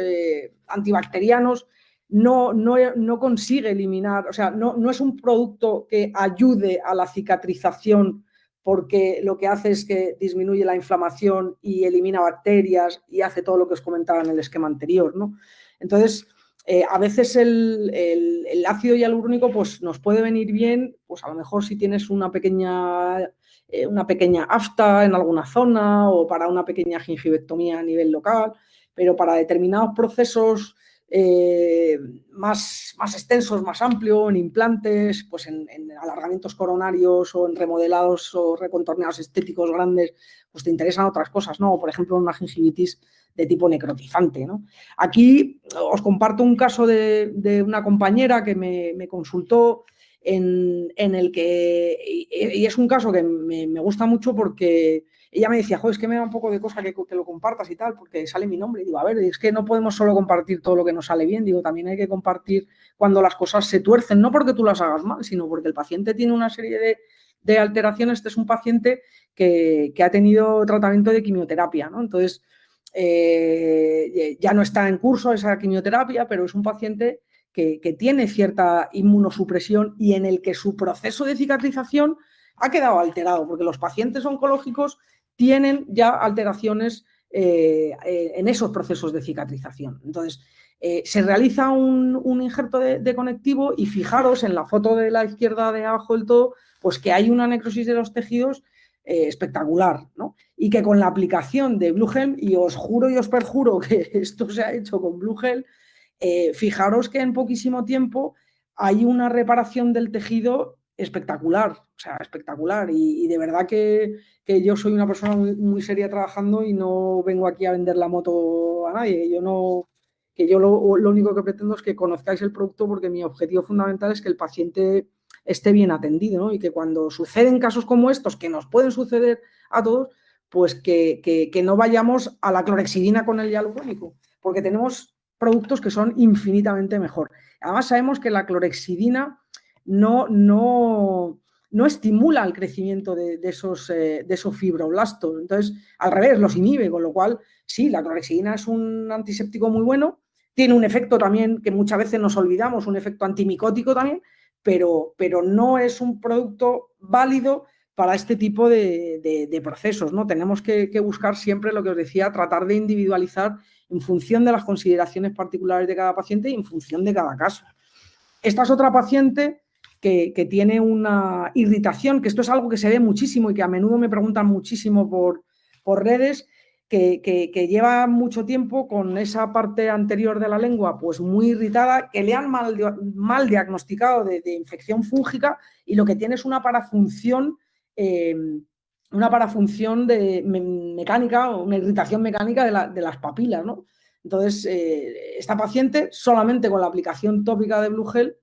antibacterianos, no consigue eliminar, o sea, no es un producto que ayude a la cicatrización porque lo que hace es que disminuye la inflamación y elimina bacterias y hace todo lo que os comentaba en el esquema anterior, ¿no? Entonces, a veces el ácido hialurónico pues, nos puede venir bien, pues a lo mejor si tienes una pequeña afta en alguna zona o para una pequeña gingivectomía a nivel local, pero para determinados procesos más extensos, más amplios, en implantes, pues en alargamientos coronarios o en remodelados o recontorneados estéticos grandes, pues te interesan otras cosas, ¿no? Por ejemplo, una gingivitis de tipo necrotizante, ¿no? Aquí os comparto un caso de una compañera que me consultó en el que, y es un caso que me gusta mucho porque ella me decía, joder, es que me da un poco de cosa que lo compartas y tal, porque sale mi nombre. Y digo, a ver, es que no podemos solo compartir todo lo que nos sale bien, digo, también hay que compartir cuando las cosas se tuercen, no porque tú las hagas mal, sino porque el paciente tiene una serie de alteraciones. Este es un paciente que ha tenido tratamiento de quimioterapia, ¿no? Entonces, ya no está en curso esa quimioterapia, pero es un paciente que tiene cierta inmunosupresión y en el que su proceso de cicatrización ha quedado alterado, porque los pacientes oncológicos tienen ya alteraciones en esos procesos de cicatrización. Entonces, se realiza un injerto de conectivo y fijaros en la foto de la izquierda de abajo del todo, pues que hay una necrosis de los tejidos espectacular, ¿no? Y que con la aplicación de Blue Gel, y os juro y os perjuro que esto se ha hecho con Blue Gel, fijaros que en poquísimo tiempo hay una reparación del tejido espectacular, o sea, espectacular. Y de verdad que yo soy una persona muy seria trabajando y no vengo aquí a vender la moto a nadie. Yo lo único que pretendo es que conozcáis el producto, porque mi objetivo fundamental es que el paciente esté bien atendido, ¿no? Y que cuando suceden casos como estos, que nos pueden suceder a todos, pues que no vayamos a la clorhexidina con el hialurónico, porque tenemos productos que son infinitamente mejor. Además, sabemos que la clorhexidina no estimula el crecimiento de esos fibroblastos. Entonces, al revés, los inhibe, con lo cual, sí, la clorhexidina es un antiséptico muy bueno, tiene un efecto también que muchas veces nos olvidamos, un efecto antimicótico también, pero no es un producto válido para este tipo de procesos, ¿no? Tenemos que buscar siempre, lo que os decía, tratar de individualizar en función de las consideraciones particulares de cada paciente y en función de cada caso. Esta es otra paciente que tiene una irritación, que esto es algo que se ve muchísimo y que a menudo me preguntan muchísimo por redes, que lleva mucho tiempo con esa parte anterior de la lengua pues muy irritada, que le han mal diagnosticado de infección fúngica, y lo que tiene es una parafunción mecánica, o una irritación mecánica de las papilas, ¿no? Entonces, esta paciente, solamente con la aplicación tópica de Blue Gel,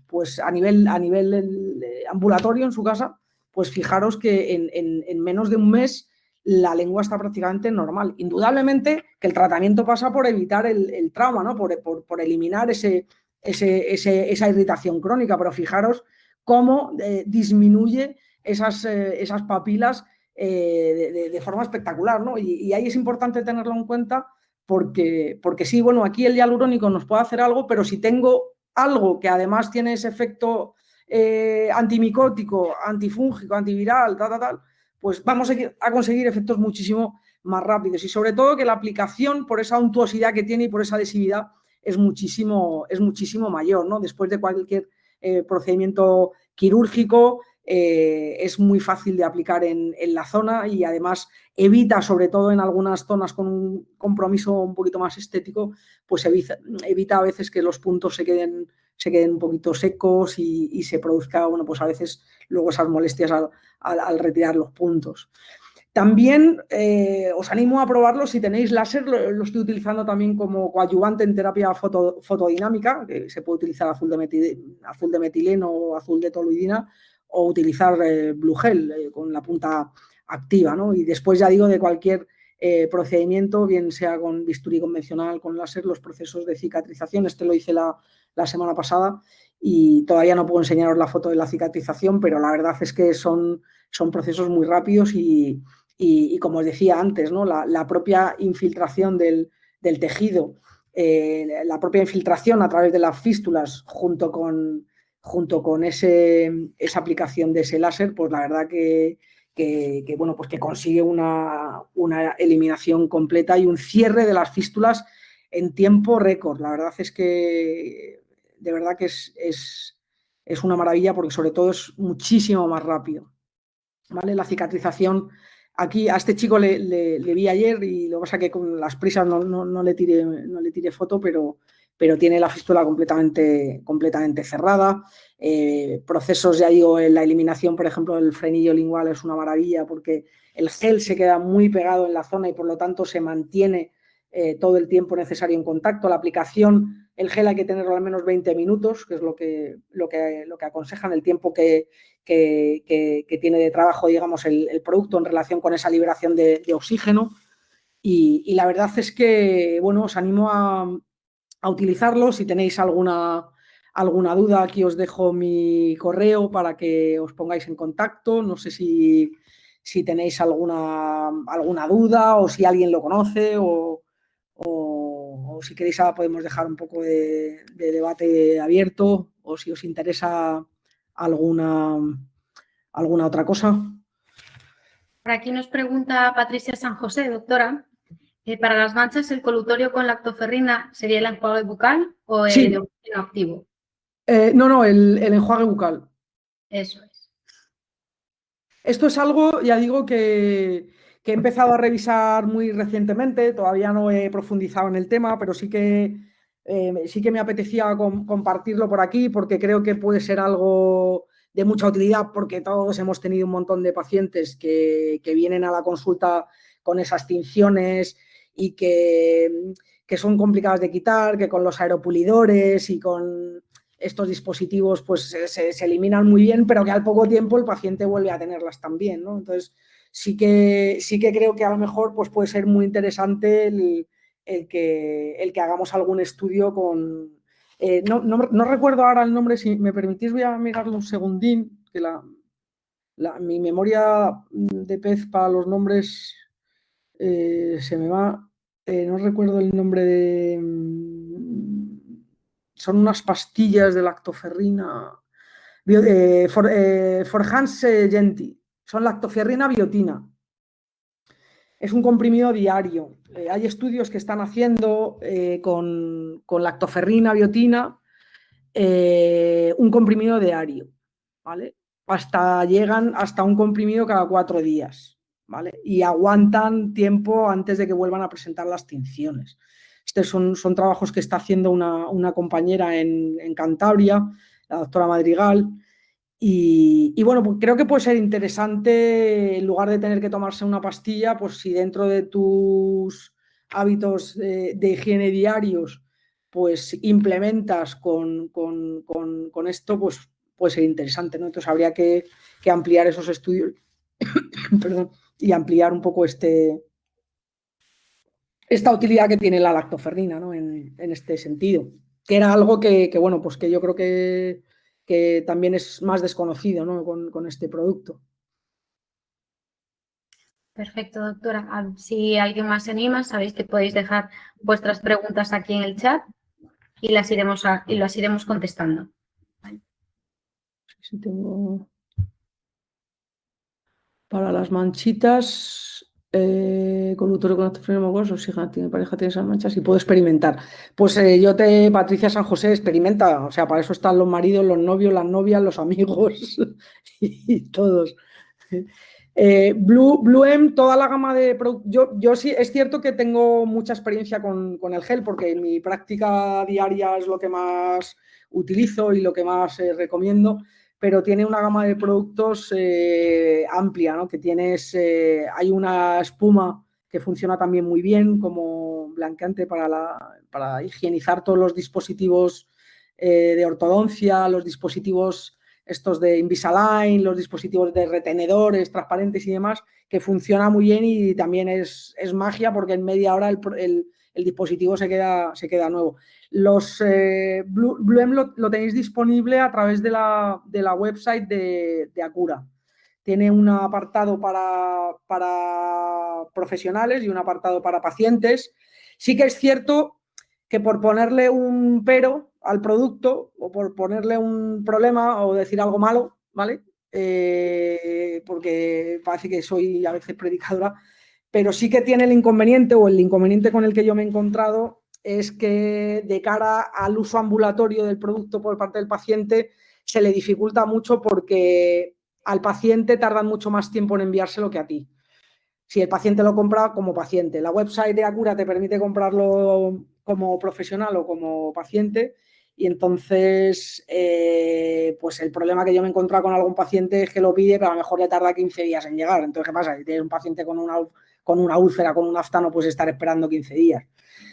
pues a nivel ambulatorio en su casa, pues fijaros que en menos de un mes la lengua está prácticamente normal. Indudablemente que el tratamiento pasa por evitar el trauma, ¿no? Por eliminar esa irritación crónica, pero fijaros cómo disminuye esas papilas de forma espectacular, ¿no? Y ahí es importante tenerlo en cuenta, porque sí, bueno, aquí el hialurónico nos puede hacer algo, pero si tengo algo que además tiene ese efecto antimicótico, antifúngico, antiviral, pues vamos a conseguir efectos muchísimo más rápidos, y sobre todo que la aplicación, por esa untuosidad que tiene y por esa adhesividad, es muchísimo mayor, ¿no? Después de cualquier procedimiento quirúrgico, es muy fácil de aplicar en la zona, y además evita, sobre todo en algunas zonas con un compromiso un poquito más estético, pues evita a veces que los puntos se queden un poquito secos y se produzca, bueno, pues a veces luego esas molestias al retirar los puntos. También os animo a probarlo si tenéis láser. Lo estoy utilizando también como coadyuvante en terapia fotodinámica, que se puede utilizar azul de metileno o azul de toluidina, o utilizar Blue Gel con la punta activa, ¿no? Y después, ya digo, de cualquier procedimiento, bien sea con bisturí convencional, con láser, los procesos de cicatrización. Este lo hice la semana pasada y todavía no puedo enseñaros la foto de la cicatrización, pero la verdad es que son procesos muy rápidos y como os decía antes, ¿no? La propia infiltración del tejido, la propia infiltración a través de las fístulas, junto con esa aplicación de ese láser, pues la verdad que bueno, pues que consigue una eliminación completa y un cierre de las fístulas en tiempo récord. La verdad es que de verdad que es una maravilla, porque sobre todo es muchísimo más rápido, ¿vale? La cicatrización, aquí a este chico le vi ayer, y lo que pasa es que con las prisas no le tiré foto, pero tiene la fístula completamente cerrada. Procesos, ya digo, en la eliminación, por ejemplo, del frenillo lingual es una maravilla, porque el gel se queda muy pegado en la zona y por lo tanto se mantiene todo el tiempo necesario en contacto. La aplicación, el gel hay que tenerlo al menos 20 minutos, que es lo que aconsejan, el tiempo que tiene de trabajo, digamos, el producto en relación con esa liberación de oxígeno. Y la verdad es que, bueno, os animo a utilizarlo. Si tenéis alguna duda, aquí os dejo mi correo para que os pongáis en contacto. No sé si tenéis alguna duda, o si alguien lo conoce, o o si queréis ahora podemos dejar un poco de debate abierto, o si os interesa alguna otra cosa. Por aquí nos pregunta Patricia San José, doctora, ¿para las manchas el colutorio con lactoferrina sería el enjuague bucal o el Sí. neopreno activo? No, el enjuague bucal. Eso es. Esto es algo, ya digo, que he empezado a revisar muy recientemente. Todavía no he profundizado en el tema, pero sí que me apetecía compartirlo por aquí porque creo que puede ser algo de mucha utilidad, porque todos hemos tenido un montón de pacientes que vienen a la consulta con esas tinciones y que son complicadas de quitar, que con los aeropulidores y con estos dispositivos pues se eliminan muy bien, pero que al poco tiempo el paciente vuelve a tenerlas también, ¿no? Entonces sí que creo que a lo mejor pues puede ser muy interesante el que hagamos algún estudio con... no recuerdo ahora el nombre, si me permitís voy a mirarlo un segundín, que mi memoria de pez para los nombres se me va. No recuerdo el nombre de... Son unas pastillas de lactoferrina. Forhans Genti. Son lactoferrina biotina. Es un comprimido diario. Hay estudios que están haciendo con lactoferrina biotina un comprimido diario, ¿vale? Llegan hasta un comprimido cada 4 días, ¿vale? Y aguantan tiempo antes de que vuelvan a presentar las tinciones. Estos son trabajos que está haciendo una compañera en Cantabria, la doctora Madrigal, y bueno, pues creo que puede ser interesante, en lugar de tener que tomarse una pastilla, pues si dentro de tus hábitos de higiene diarios, pues implementas con esto, pues puede ser interesante, ¿no? Entonces habría que ampliar esos estudios perdón, y ampliar un poco esta utilidad que tiene la lactoferrina, ¿no? En este sentido, que era algo bueno, pues que yo creo que también es más desconocido, ¿no? con este producto. Perfecto, doctora. Si alguien más se anima, sabéis que podéis dejar vuestras preguntas aquí en el chat y las iremos contestando. Si tengo... Para las manchitas, colutorio con lactoferrina mucosa, si tiene pareja, tiene esas manchas y puedo experimentar. Pues Patricia San José, experimenta. O sea, para eso están los maridos, los novios, las novias, los amigos y todos. Blue toda la gama de productos. Yo sí, es cierto que tengo mucha experiencia con el gel, porque en mi práctica diaria es lo que más utilizo y lo que más recomiendo, pero tiene una gama de productos amplia, ¿no? Que hay una espuma que funciona también muy bien como blanqueante para higienizar todos los dispositivos de ortodoncia, los dispositivos estos de Invisalign, los dispositivos de retenedores transparentes y demás, que funciona muy bien y también es magia porque en media hora el dispositivo se queda nuevo. Los Bluem lo tenéis disponible a través de la website de Acura. Tiene un apartado para profesionales y un apartado para pacientes. Sí que es cierto que por ponerle un pero al producto o por ponerle un problema o decir algo malo, ¿vale? Porque parece que soy a veces predicadora, pero sí que tiene el inconveniente, o el inconveniente con el que yo me he encontrado es que de cara al uso ambulatorio del producto por parte del paciente se le dificulta mucho porque al paciente tardan mucho más tiempo en enviárselo que a ti. Si el paciente lo compra como paciente. La website de Acura te permite comprarlo como profesional o como paciente, y entonces pues el problema que yo me he encontrado con algún paciente es que lo pide, pero a lo mejor le tarda 15 días en llegar. Entonces, ¿qué pasa? Si tienes un paciente con una úlcera, con un afta, no puedes estar esperando 15 días.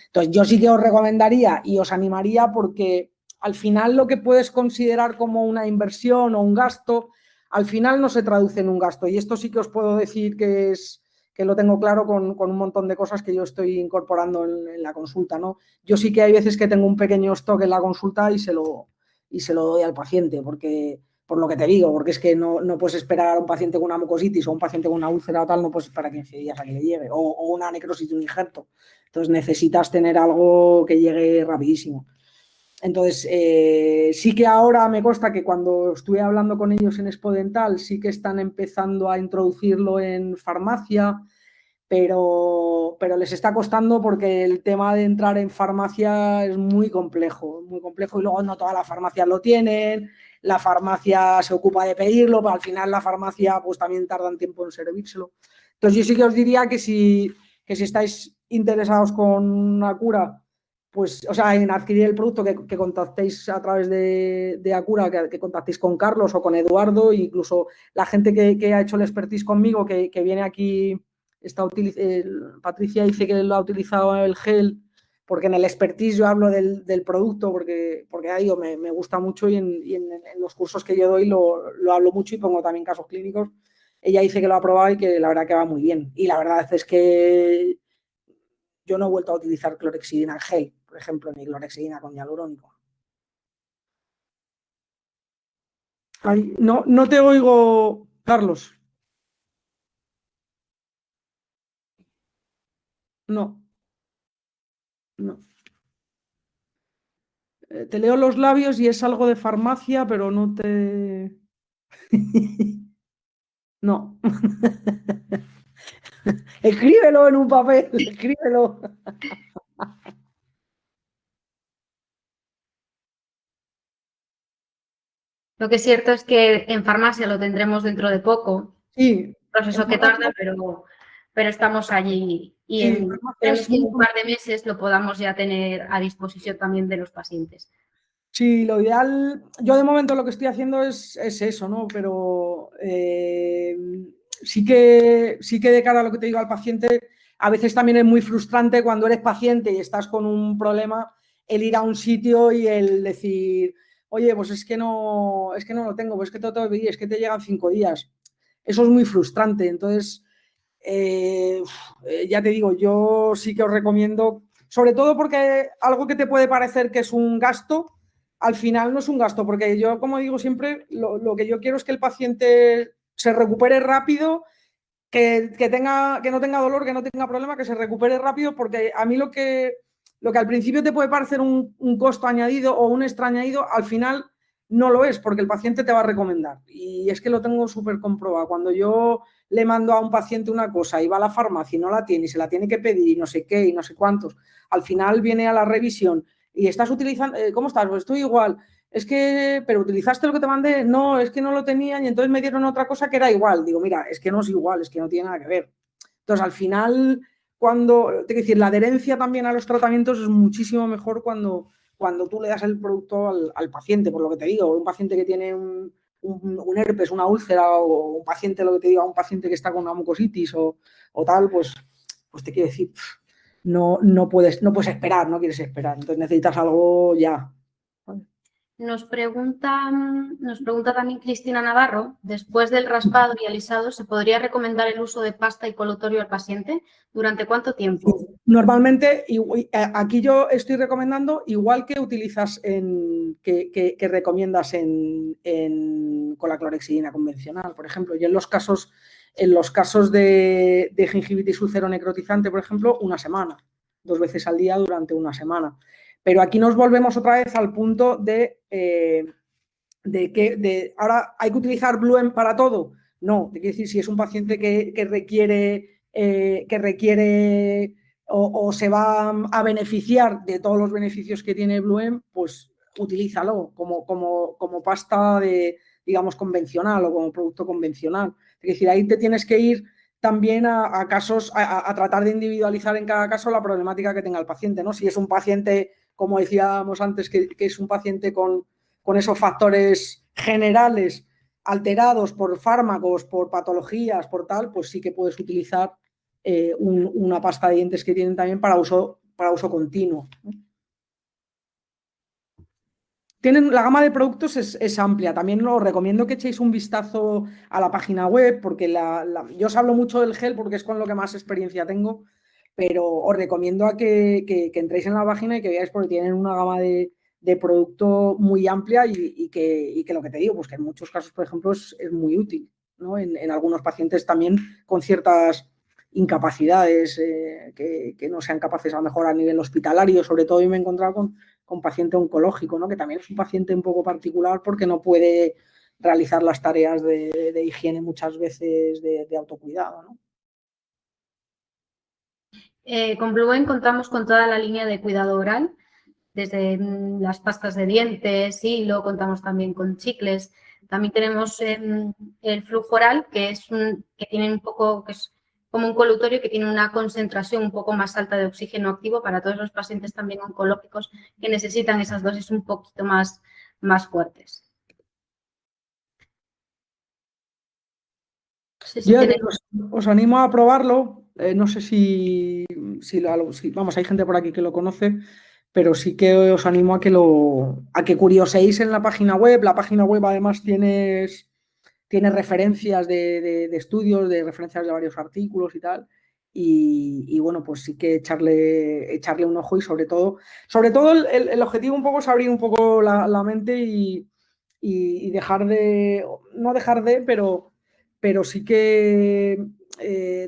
Entonces, yo sí que os recomendaría y os animaría, porque al final lo que puedes considerar como una inversión o un gasto, al final no se traduce en un gasto. Y esto sí que os puedo decir que lo tengo claro con un montón de cosas que yo estoy incorporando en la consulta, ¿no? Yo sí que hay veces que tengo un pequeño stock en la consulta y se lo doy al paciente, porque por lo que te digo, porque es que no puedes esperar a un paciente con una mucositis o un paciente con una úlcera o tal, no puedes esperar 15 días a que le llegue, o una necrosis de un injerto. Entonces necesitas tener algo que llegue rapidísimo. Entonces, sí que ahora me consta que cuando estuve hablando con ellos en Expo Dental, sí que están empezando a introducirlo en farmacia, pero les está costando porque el tema de entrar en farmacia es muy complejo y luego no todas las farmacias lo tienen, la farmacia se ocupa de pedirlo, pero al final la farmacia pues también tardan tiempo en servírselo. Entonces yo sí que os diría que si estáis interesados con una cura, pues, o sea, en adquirir el producto, que contactéis a través de Acura, que contactéis con Carlos o con Eduardo, e incluso la gente que ha hecho el expertise conmigo, que viene aquí. Patricia dice que lo ha utilizado el gel, porque en el expertise yo hablo del producto, porque ya digo, me gusta mucho y en los cursos que yo doy lo hablo mucho y pongo también casos clínicos. Ella dice que lo ha probado y que la verdad que va muy bien. Y la verdad es que yo no he vuelto a utilizar clorexidina en gel, por ejemplo, ni clorexidina con hialurónico. Ay, no te oigo, Carlos. No. Te leo los labios y es algo de farmacia, pero no te... No. Escríbelo en un papel, escríbelo. Lo que es cierto es que en farmacia lo tendremos dentro de poco, Sí, proceso que tarda, pero estamos allí y sí, esperemos que en un par de meses lo podamos ya tener a disposición también de los pacientes. Sí, lo ideal, yo de momento lo que estoy haciendo es eso, ¿no? Pero sí que de cara a lo que te digo al paciente, a veces también es muy frustrante cuando eres paciente y estás con un problema, el ir a un sitio y el decir, oye, pues es que no lo tengo, pues es que te lo tengo que pedir, es que te llegan 5 días. Eso es muy frustrante. Entonces, ya te digo, yo sí que os recomiendo, sobre todo porque algo que te puede parecer que es un gasto, al final no es un gasto, porque yo, como digo siempre, lo que yo quiero es que el paciente se recupere rápido, que no tenga dolor, que no tenga problema, que se recupere rápido, porque a mí lo que al principio te puede parecer un costo añadido o un extra añadido, al final no lo es, porque el paciente te va a recomendar. Y es que lo tengo súper comprobado. Cuando yo le mando a un paciente una cosa y va a la farmacia y no la tiene y se la tiene que pedir y no sé qué y no sé cuántos, al final viene a la revisión y estás utilizando, ¿cómo estás? Pues estoy igual. Es que, pero utilizaste lo que te mandé, no, es que no lo tenían y entonces me dieron otra cosa que era igual. Digo, mira, es que no es igual, es que no tiene nada que ver. Entonces, al final, te quiero decir, la adherencia también a los tratamientos es muchísimo mejor cuando tú le das el producto al paciente, por lo que te digo, un paciente que tiene un herpes, una úlcera, o un paciente, lo que te digo, un paciente que está con una mucositis o tal, pues te quiero decir, no puedes esperar, no quieres esperar, entonces necesitas algo ya. Nos pregunta también Cristina Navarro, después del raspado y alisado, ¿se podría recomendar el uso de pasta y colotorio al paciente? ¿Durante cuánto tiempo? Normalmente, aquí yo estoy recomendando igual que utilizas que recomiendas con la clorexidina convencional, por ejemplo. Yo en los casos de gingivitis ulceronecrotizante, por ejemplo, 1 semana, 2 veces al día durante 1 semana. Pero aquí nos volvemos otra vez al punto de que ahora hay que utilizar Bluem para todo. No, te quiero decir, si es un paciente que requiere o se va a beneficiar de todos los beneficios que tiene Bluem, pues utilízalo como pasta digamos, convencional o como producto convencional. Es decir, ahí te tienes que ir también a casos, a tratar de individualizar en cada caso la problemática que tenga el paciente, ¿no? Si es un paciente, como decíamos antes, que es un paciente con esos factores generales alterados por fármacos, por patologías, por tal, pues sí que puedes utilizar una pasta de dientes que tienen también para uso continuo. La gama de productos es amplia. También os recomiendo que echéis un vistazo a la página web, porque yo os hablo mucho del gel porque es con lo que más experiencia tengo, pero os recomiendo a que entréis en la página y que veáis porque tienen una gama de de producto muy amplia y que lo que te digo, pues que en muchos casos, por ejemplo, es muy útil, ¿no? En algunos pacientes también con ciertas incapacidades que no sean capaces a lo mejor a nivel hospitalario, sobre todo yo me he encontrado con paciente oncológico, ¿no? Que también es un paciente un poco particular porque no puede realizar las tareas de higiene muchas veces de autocuidado, ¿no? Con Blumen contamos con toda la línea de cuidado oral, desde las pastas de dientes, hilo, contamos también con chicles. También tenemos el flujo oral, que tiene un poco, que es como un colutorio que tiene una concentración un poco más alta de oxígeno activo para todos los pacientes también oncológicos que necesitan esas dosis un poquito más fuertes. No sé si Yo tenéis... os animo a probarlo. No sé vamos, hay gente por aquí que lo conoce, pero sí que os animo a que curioséis en la página web. La página web además tiene referencias de estudios, de referencias de varios artículos y tal. Y bueno, pues sí que echarle un ojo y sobre todo el objetivo un poco es abrir un poco la mente y dejar no dejar pero sí que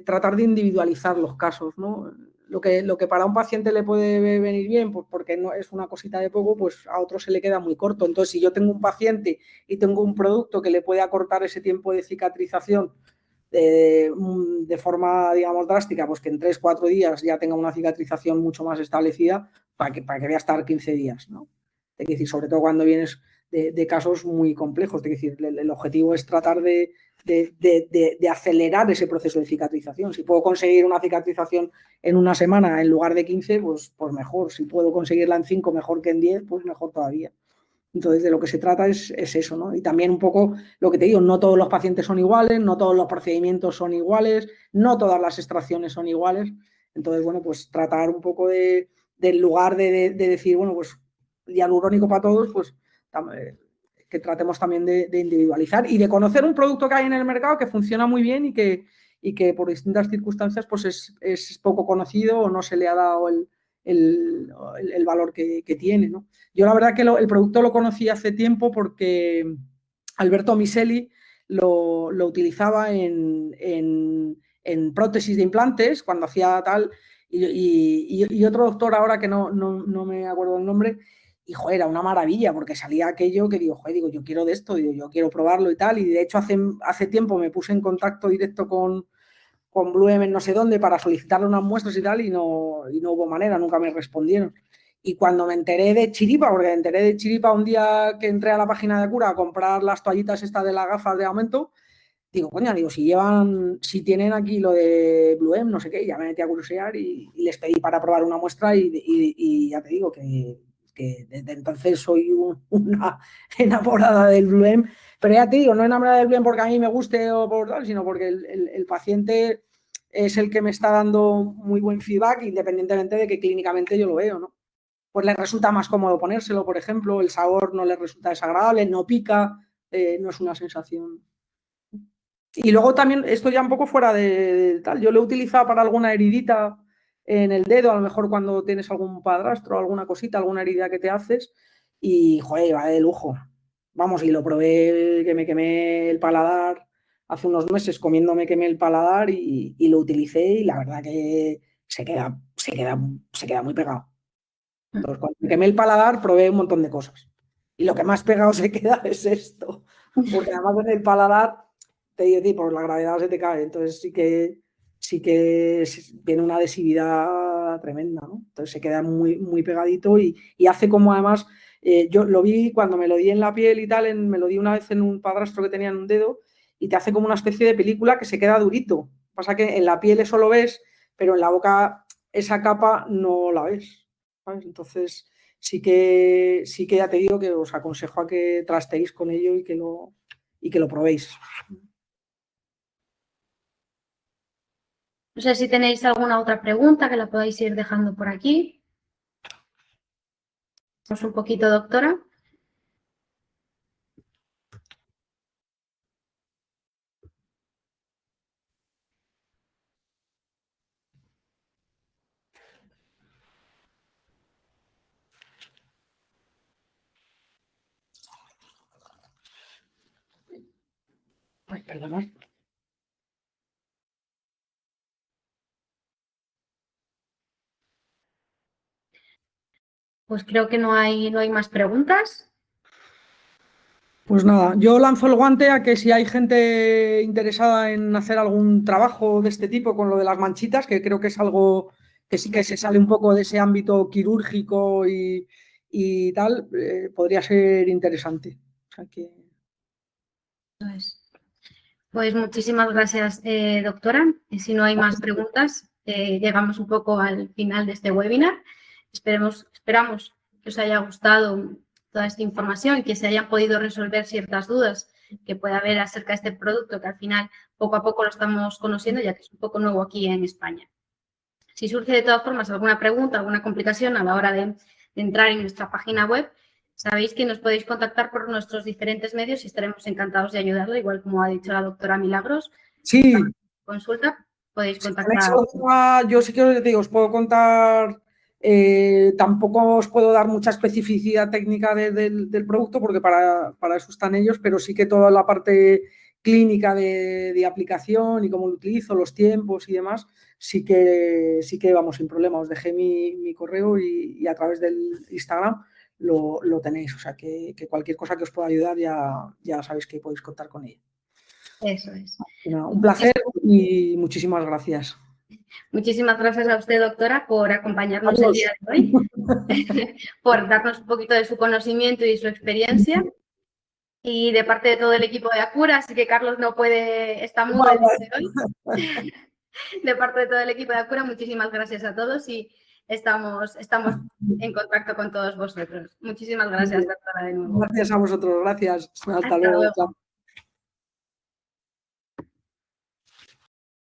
tratar de individualizar los casos, ¿no? Lo que para un paciente le puede venir bien, pues porque no es una cosita de poco, pues a otro se le queda muy corto. Entonces, si yo tengo un paciente y tengo un producto que le puede acortar ese tiempo de cicatrización de forma, digamos, drástica, pues que en 3 o 4 días ya tenga una cicatrización mucho más establecida para que vaya a estar 15 días, ¿no? Es decir, sobre todo cuando vienes de casos muy complejos, es decir, el objetivo es tratar de acelerar ese proceso de cicatrización. Si puedo conseguir una cicatrización en una semana en lugar de 15, pues mejor. Si puedo conseguirla en 5 mejor que en 10, pues mejor todavía. Entonces, de lo que se trata es eso, ¿no? Y también un poco lo que te digo, no todos los pacientes son iguales, no todos los procedimientos son iguales, no todas las extracciones son iguales. Entonces, bueno, pues tratar un poco del lugar de decir, bueno, pues hialurónico para todos, pues que tratemos también de individualizar y de conocer un producto que hay en el mercado que funciona muy bien y que por distintas circunstancias pues es poco conocido o no se le ha dado el valor que tiene, ¿no? Yo la verdad que el producto lo conocí hace tiempo porque Alberto Miseli lo utilizaba en prótesis de implantes cuando hacía tal y otro doctor ahora que no me acuerdo el nombre y joder, era una maravilla porque salía aquello que digo, joder, digo, yo quiero de esto, digo, yo quiero probarlo y tal y de hecho hace tiempo me puse en contacto directo con Bluem en no sé dónde para solicitarle unas muestras y tal y no hubo manera, nunca me respondieron. Y cuando me enteré de Chiripa, porque me enteré de Chiripa un día que entré a la página de Cura a comprar las toallitas estas de las gafas de aumento, digo, coña, digo, si tienen aquí lo de Bluem, no sé qué, ya me metí a curiosear y les pedí para probar una muestra y ya te digo que desde entonces soy una enamorada del Bluem, pero ya te digo, no enamorada del Bluem porque a mí me guste o por tal, sino porque el paciente es el que me está dando muy buen feedback independientemente de que clínicamente yo lo veo, ¿no? Pues le resulta más cómodo ponérselo, por ejemplo, el sabor no le resulta desagradable, no pica, no es una sensación. Y luego también, esto ya un poco fuera de tal, yo lo he utilizado para alguna heridita en el dedo, a lo mejor cuando tienes algún padrastro, alguna cosita, alguna herida que te haces, y joder, va de lujo. Vamos, y lo probé, que me quemé el paladar hace unos meses comiéndome, quemé el paladar y lo utilicé y la verdad que se queda muy pegado. Entonces, cuando me quemé el paladar, probé un montón de cosas. Y lo que más pegado se queda es esto. Porque además en el paladar, te digo, por la gravedad se te cae. Entonces sí que tiene una adhesividad tremenda, ¿no? Entonces se queda muy, muy pegadito y hace como además, yo lo vi cuando me lo di en la piel y tal, me lo di una vez en un padrastro que tenía en un dedo y te hace como una especie de película que se queda durito. Pasa que en la piel eso lo ves, pero en la boca esa capa no la ves, ¿sabes? Entonces sí que ya te digo que os aconsejo a que trasteéis con ello y que lo probéis. No sé si tenéis alguna otra pregunta que la podáis ir dejando por aquí. Vamos un poquito, doctora. Perdona. Pues creo que no hay más preguntas. Pues nada, yo lanzo el guante a que si hay gente interesada en hacer algún trabajo de este tipo con lo de las manchitas, que creo que es algo que sí que se sale un poco de ese ámbito quirúrgico y tal, podría ser interesante. O sea que... Pues muchísimas gracias, doctora. Si no hay más preguntas, llegamos un poco al final de este webinar. Esperamos que os haya gustado toda esta información, que se hayan podido resolver ciertas dudas que pueda haber acerca de este producto, que al final poco a poco lo estamos conociendo, ya que es un poco nuevo aquí en España. Si surge de todas formas alguna pregunta, alguna complicación a la hora de entrar en nuestra página web, sabéis que nos podéis contactar por nuestros diferentes medios y estaremos encantados de ayudarlo, igual como ha dicho la doctora Milagros. Sí, Consulta, podéis si tenéis contactar. yo sí que os digo, os puedo contar, tampoco os puedo dar mucha especificidad técnica del producto porque para eso están ellos, pero sí que toda la parte clínica de aplicación y cómo lo utilizo, los tiempos y demás, sí que vamos sin problema. Os dejé mi correo y a través del Instagram lo tenéis. O sea que cualquier cosa que os pueda ayudar ya sabéis que podéis contar con ella. Eso es. Un placer y muchísimas gracias. Muchísimas gracias a usted, doctora, por acompañarnos Adiós. el día de hoy, por darnos un poquito de su conocimiento y su experiencia. Y de parte de todo el equipo de Acura, así que Carlos no puede, está mudo el día de hoy. De parte de todo el equipo de Acura, muchísimas gracias a todos y estamos en contacto con todos vosotros. Muchísimas gracias, doctora, de nuevo. Gracias a vosotros, gracias. Hasta Hasta luego. luego. Chao.